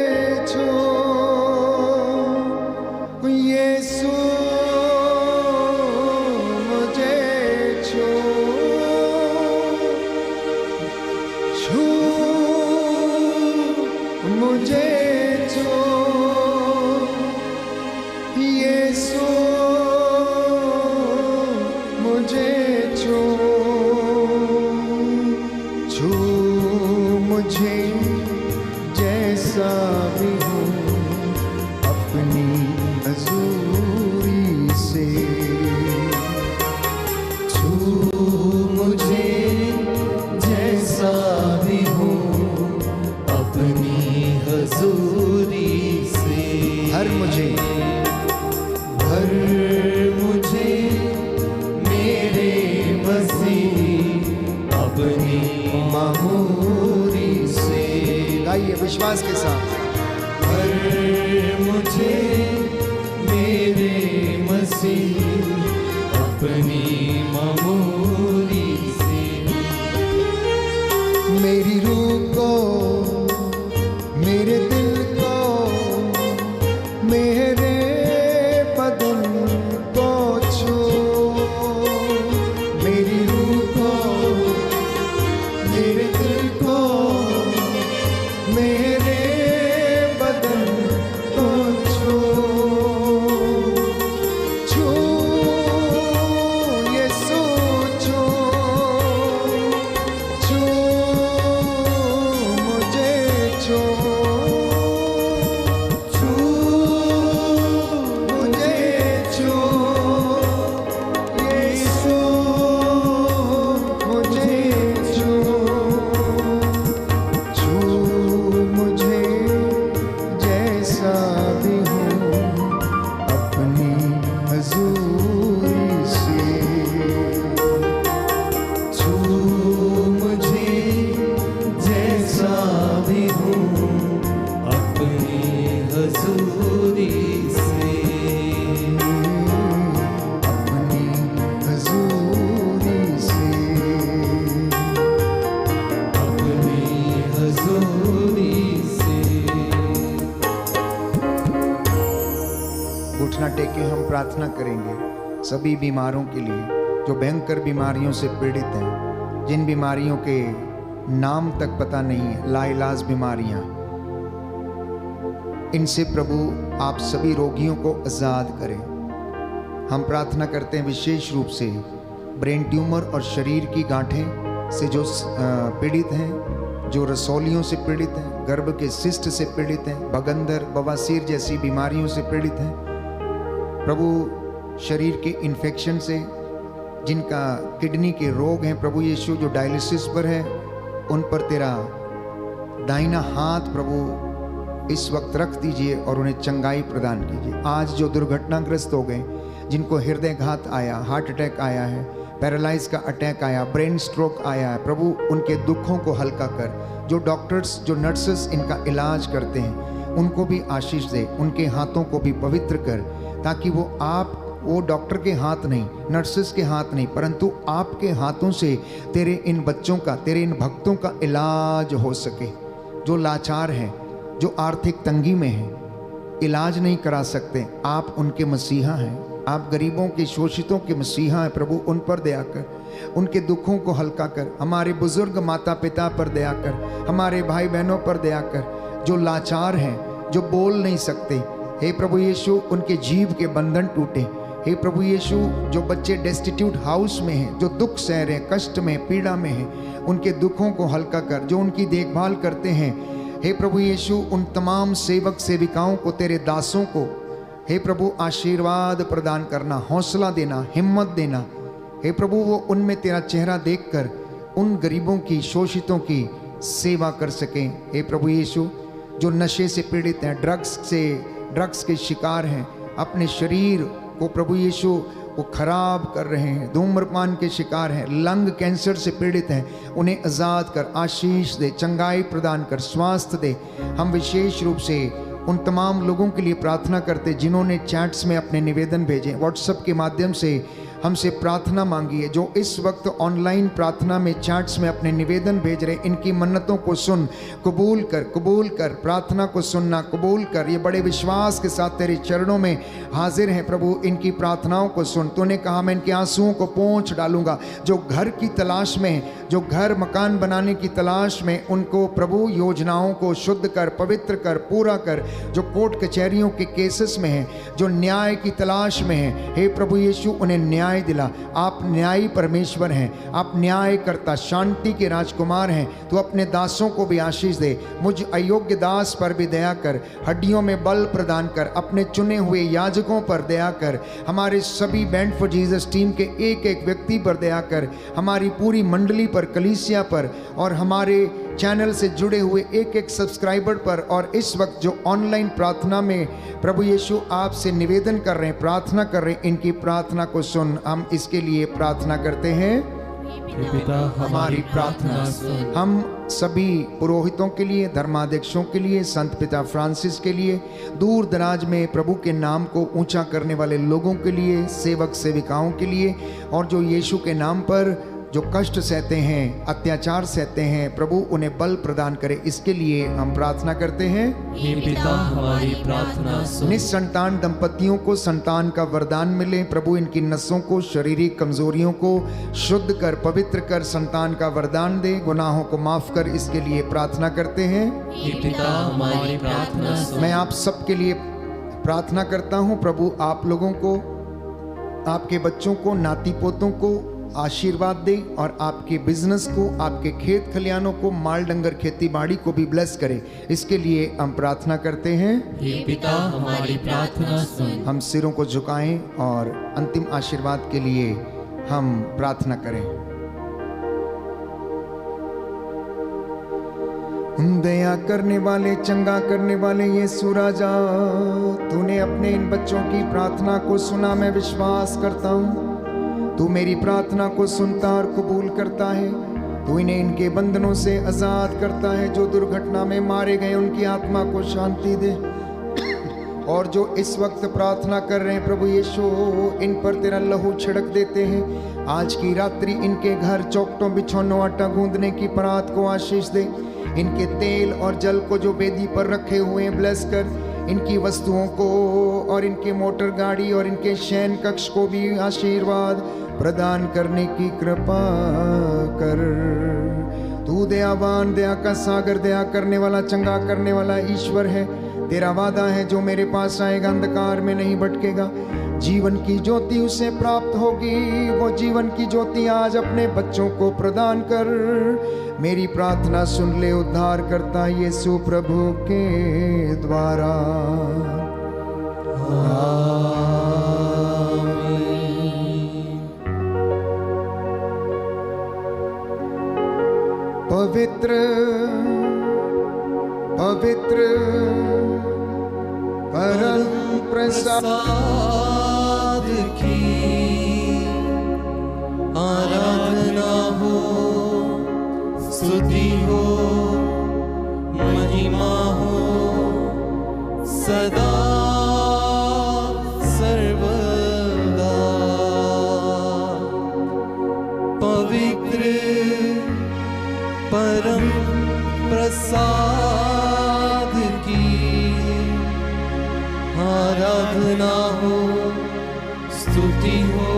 विश्वास के साथ। भर मुझे मेरे मसीह अपनी मामूली से, मेरी रूह को, मेरे दिल को, मेरे बदन को छू, मेरी रूह को, मेरे दिल को, मेरे बदन को छू, छू यीशु छू, छू मुझे छू, छू मुझे छू, यीशु मुझे छू, छू मुझे जैसा भी हूँ अपनी हजूरी से, छू मुझे जैसा भी हूँ अपनी हजूरी से, अपनी हजूरी से, अपनी हजूरी से। घुटना टेके हम प्रार्थना करेंगे सभी बीमारों के लिए जो भयंकर बीमारियों से पीड़ित हैं, जिन बीमारियों के नाम तक पता नहीं है, लाइलाज बीमारियां, इनसे प्रभु आप सभी रोगियों को आजाद करें। हम प्रार्थना करते हैं विशेष रूप से ब्रेन ट्यूमर और शरीर की गांठें से जो पीड़ित हैं, जो रसौलियों से पीड़ित हैं, गर्भ के सिस्ट से पीड़ित हैं, बगंदर बवासीर जैसी बीमारियों से पीड़ित हैं, प्रभु शरीर के इन्फेक्शन से, जिनका किडनी के रोग हैं, प्रभु यीशु जो डायलिसिस पर है, उन पर तेरा दाहिना हाथ प्रभु इस वक्त रख दीजिए और उन्हें चंगाई प्रदान कीजिए। आज जो दुर्घटनाग्रस्त हो गए, जिनको हृदयघात आया, हार्ट अटैक आया है, पैरालाइज का अटैक आया, ब्रेन स्ट्रोक आया है, प्रभु उनके दुखों को हल्का कर। जो डॉक्टर्स, जो नर्सेस इनका इलाज करते हैं, उनको भी आशीष दे, उनके हाथों को भी पवित्र कर, ताकि वो डॉक्टर के हाथ नहीं, नर्सेस के हाथ नहीं, परंतु आपके हाथों से तेरे इन बच्चों का, तेरे इन भक्तों का इलाज हो सके। जो लाचार हैं, जो आर्थिक तंगी में हैं, इलाज नहीं करा सकते, आप उनके मसीहा हैं, आप गरीबों के, शोषितों के मसीहा हैं। प्रभु उन पर दया कर, उनके दुखों को हल्का कर, हमारे बुजुर्ग माता पिता पर दया कर, हमारे भाई बहनों पर दया कर, जो लाचार हैं, जो बोल नहीं सकते, हे प्रभु यीशु उनके जीव के बंधन टूटे। हे प्रभु यीशु जो बच्चे डेस्टिट्यूट हाउस में हैं, जो दुख सह रहे हैं, कष्ट में, पीड़ा में हैं, उनके दुखों को हल्का कर। जो उनकी देखभाल करते हैं, हे प्रभु यीशु उन तमाम सेवक सेविकाओं को, तेरे दासों को, हे प्रभु आशीर्वाद प्रदान करना, हौसला देना, हिम्मत देना। हे प्रभु वो उनमें तेरा चेहरा देखकर उन गरीबों की, शोषितों की सेवा कर सकें। हे प्रभु यीशु जो नशे से पीड़ित हैं, ड्रग्स के शिकार हैं, अपने शरीर को प्रभु यीशु वो खराब कर रहे हैं, धूम्रपान के शिकार हैं, लंग कैंसर से पीड़ित हैं, उन्हें आज़ाद कर, आशीष दे, चंगाई प्रदान कर, स्वास्थ्य दे। हम विशेष रूप से उन तमाम लोगों के लिए प्रार्थना करते जिन्होंने चैट्स में अपने निवेदन भेजे, व्हाट्सएप के माध्यम से हमसे प्रार्थना मांगी है, जो इस वक्त ऑनलाइन प्रार्थना में चैट्स में अपने निवेदन भेज रहे, इनकी मन्नतों को सुन, कबूल कर, प्रार्थना को सुनना कबूल कर। ये बड़े विश्वास के साथ तेरे चरणों में हाजिर हैं प्रभु, इनकी प्रार्थनाओं को सुन। तूने कहा मैं इनके आंसुओं को पोंछ डालूंगा। जो घर की तलाश में, जो घर मकान बनाने की तलाश में, उनको प्रभु योजनाओं को शुद्ध कर, पवित्र कर, पूरा कर। जो कोर्ट कचहरियों के केसेस में हैं, जो न्याय की तलाश में हैं, हे प्रभु यीशु उन्हें न्याय दिला। आप न्यायी परमेश्वर हैं, आप न्याय करता, शांति के राजकुमार हैं। तो अपने दासों को भी आशीष दे, मुझ अयोग्य दास पर भी दया कर, हड्डियों में बल प्रदान कर, अपने चुने हुए याजकों पर दया कर, हमारे सभी बैंड फॉर जीसस टीम के एक एक व्यक्ति पर दया कर, हमारी पूरी मंडली पर, कलीसिया पर, और हमारे चैनल से जुड़े हुए एक एक सब्सक्राइबर पर। और इस वक्त जो ऑनलाइन प्रार्थना में प्रभु यीशु आपसे निवेदन कर रहे हैं, प्रार्थना कर रहे हैं, इनकी प्रार्थना को सुन। हम इसके लिए प्रार्थना करते हैं। हे पिता हमारी प्रार्थना सुन। हम सभी पुरोहितों के लिए, धर्माध्यक्षों के लिए, संत पिता फ्रांसिस के लिए, दूर दराज में प्रभु के नाम को ऊंचा करने वाले लोगों के लिए, सेवक सेविकाओं के लिए, और जो यीशु के नाम पर जो कष्ट सहते हैं, अत्याचार सहते हैं, प्रभु उन्हें बल प्रदान करे, इसके लिए हम प्रार्थना करते हैं। हे पिता हमारी प्रार्थना सुन। निसंतान दंपतियों को संतान का वरदान मिले, प्रभु इनकी नसों को, शारीरिक कमजोरियों को शुद्ध कर, पवित्र कर, संतान का वरदान दे, गुनाहों को माफ कर, इसके लिए प्रार्थना करते हैं। हे पिता हमारी प्रार्थना सुन। मैं आप सबके लिए प्रार्थना करता हूं, प्रभु आप लोगों को, आपके बच्चों को, नाती पोतों को आशीर्वाद दे, और आपके बिजनेस को, आपके खेत खलियानों को, माल डंगर खेती बाड़ी को भी ब्लेस करे, इसके लिए हम प्रार्थना करते हैं। हे पिता हमारी प्रार्थना सुन। हम सिरों को झुकाएं और अंतिम आशीर्वाद के लिए हम प्रार्थना करें। दया करने वाले, चंगा करने वाले यीशु राजा, तूने अपने इन बच्चों की प्रार्थना को सुना। मैं विश्वास करता हूँ तू मेरी प्रार्थना को सुनता और कबूल करता है। तू इन्हें इनके बंधनों से आजाद करता है। जो दुर्घटना में मारे गए उनकी आत्मा को शांति दे, और जो इस वक्त प्रार्थना कर रहे हैं प्रभु यीशु, इन पर तेरा लहू छिड़क देते हैं। आज की रात्रि इनके घर चौखटों, बिछौनों, आटा गूंदने की परात को आशीष दे। इनके तेल और जल को जो वेदी पर रखे हुए हैं ब्लेस कर। इनकी वस्तुओं को और इनके मोटर गाड़ी और इनके शयन कक्ष को भी आशीर्वाद प्रदान करने की कृपा कर। तू दयावान, दया का सागर, दया करने वाला, चंगा करने वाला ईश्वर है। तेरा वादा है जो मेरे पास आएगा अंधकार में नहीं भटकेगा, जीवन की ज्योति उसे प्राप्त होगी। वो जीवन की ज्योति आज अपने बच्चों को प्रदान कर। मेरी प्रार्थना सुन ले उद्धार करता यीशु प्रभु के द्वारा। पवित्र पवित्र परम प्रसाद की आराधना हो, स्तुति हो, महिमा हो सदा सर्वदा। पवित्र परम प्रसाद की आराधना हो, स्तुति हो,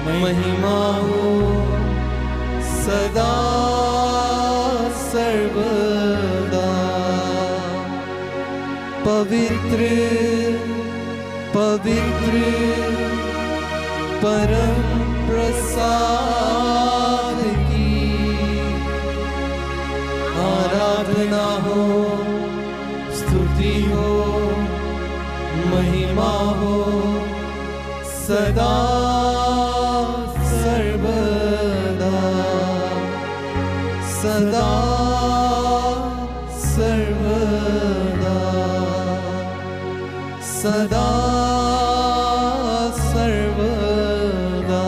महिमा हो सदा सर्वदा। पवित्र पवित्र परम प्रसाद आराधना हो, स्तुति हो, महिमा हो सदा सर्वदा सदा सर्वदा सदा सर्वदा।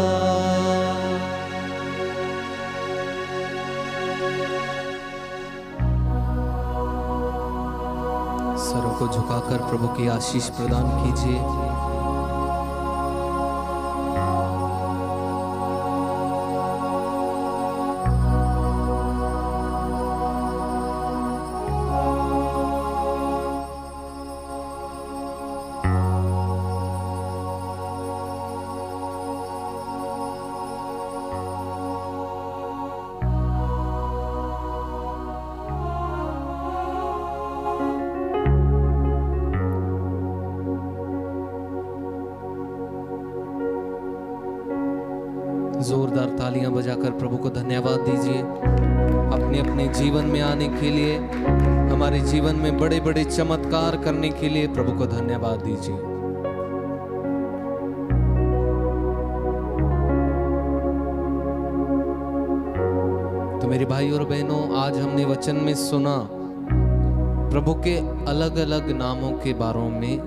सरों को झुकाकर प्रभु की आशीष प्रदान कीजिए। जोरदार तालियां बजाकर प्रभु को धन्यवाद दीजिए। अपने अपने जीवन में आने के लिए, हमारे जीवन में बड़े बड़े चमत्कार करने के लिए प्रभु को धन्यवाद दीजिए। तो मेरे भाई और बहनों, आज हमने वचन में सुना प्रभु के अलग अलग नामों के बारे में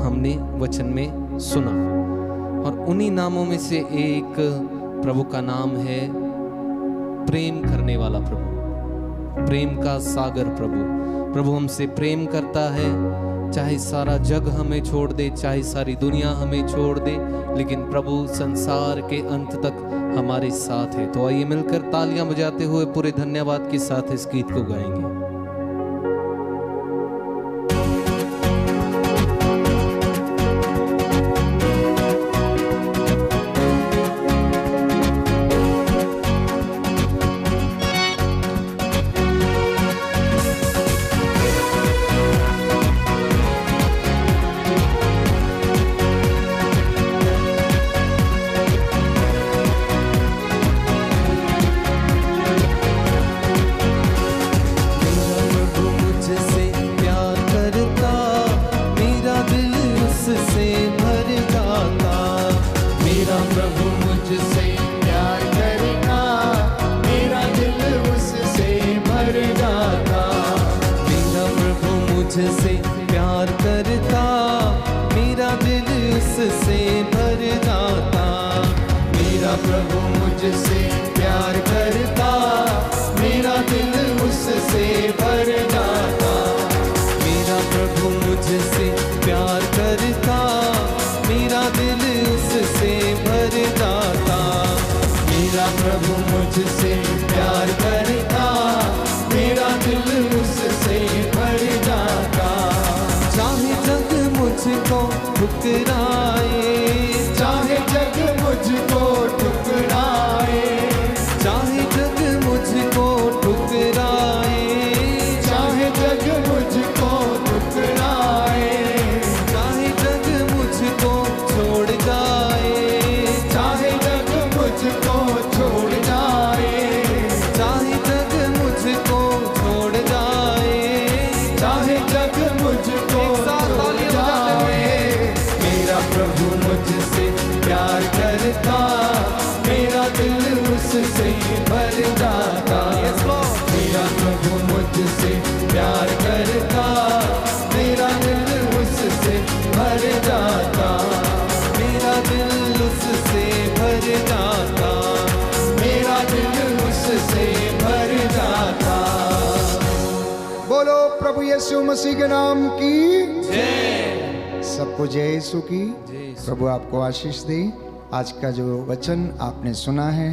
हमने वचन में सुना, और उन्हीं नामों में से एक प्रभु का नाम है प्रेम करने वाला प्रभु, प्रेम का सागर प्रभु। प्रभु हमसे प्रेम करता है, चाहे सारा जग हमें छोड़ दे, चाहे सारी दुनिया हमें छोड़ दे, लेकिन प्रभु संसार के अंत तक हमारे साथ है। तो आइए मिलकर तालियां बजाते हुए पूरे धन्यवाद के साथ इस गीत को गाएंगे। मुझसे प्यार करता, मेरा दिल उससे भर जाता। मेरा प्रभु मुझसे प्यार करता, मेरा दिल उससे भर जाता। मेरा प्रभु मुझसे प्यार करता, मेरा दिल उससे भर जाता। मेरा प्रभु मुझसे प्यार करता, मेरा दिल उससे भर जाता। चाहे जग मुझको ठुकराए, चाहे जग मुझको ठुकराए, चाहे जग मुझको ठुकराए, चाहे जग मुझको ठुकराए, चाहे जग मुझको छोड़ जाए, चाहे जग मुझको छोड़ जाए, चाहे जग मुझको छोड़ जाए, चाहे जग मुझको छोड़ जाए। मेरा प्रभु मुझसे प्यार करता, मेरा दिल उससे भर जाता। मेरा प्रभु मुझसे प्यार करता, मेरा दिल उससे भर जाता। मेरा दिल उससे भर जाता, मेरा दिल उससे भर जाता। बोलो प्रभु यीशु मसीह के नाम की जय। सबको जय यीशु की। प्रभु आपको आशीष दे। आज का जो वचन आपने सुना है,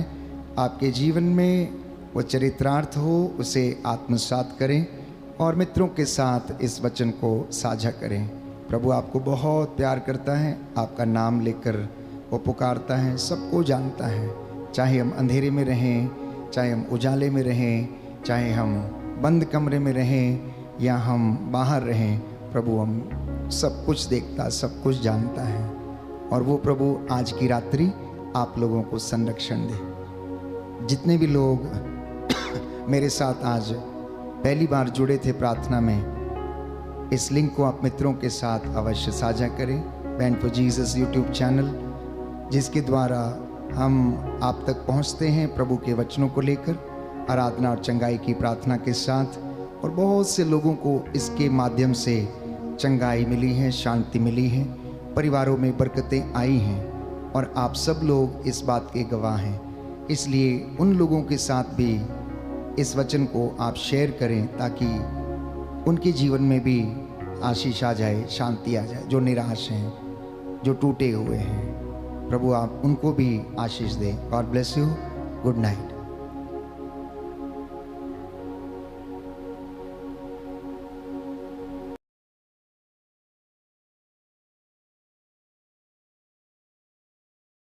आपके जीवन में वो चरित्रार्थ हो, उसे आत्मसात करें और मित्रों के साथ इस वचन को साझा करें। प्रभु आपको बहुत प्यार करता है, आपका नाम लेकर वो पुकारता है, सबको जानता है। चाहे हम अंधेरे में रहें, चाहे हम उजाले में रहें, चाहे हम बंद कमरे में रहें या हम बाहर रहें, प्रभु हम सब कुछ देखता, सब कुछ जानता है। और वो प्रभु आज की रात्रि आप लोगों को संरक्षण दे। जितने भी लोग मेरे साथ आज पहली बार जुड़े थे प्रार्थना में, इस लिंक को आप मित्रों के साथ अवश्य साझा करें। Band for Jesus YouTube channel, जिसके द्वारा हम आप तक पहुंचते हैं प्रभु के वचनों को लेकर, आराधना और चंगाई की प्रार्थना के साथ। और बहुत से लोगों को इसके माध्यम से चंगाई मिली है, शांति मिली है, परिवारों में बरकतें आई हैं और आप सब लोग इस बात के गवाह हैं। इसलिए उन लोगों के साथ भी इस वचन को आप शेयर करें ताकि उनके जीवन में भी आशीष आ जाए, शांति आ जाए। जो निराश हैं, जो टूटे हुए हैं, प्रभु आप उनको भी आशीष दें। God bless you. Good night.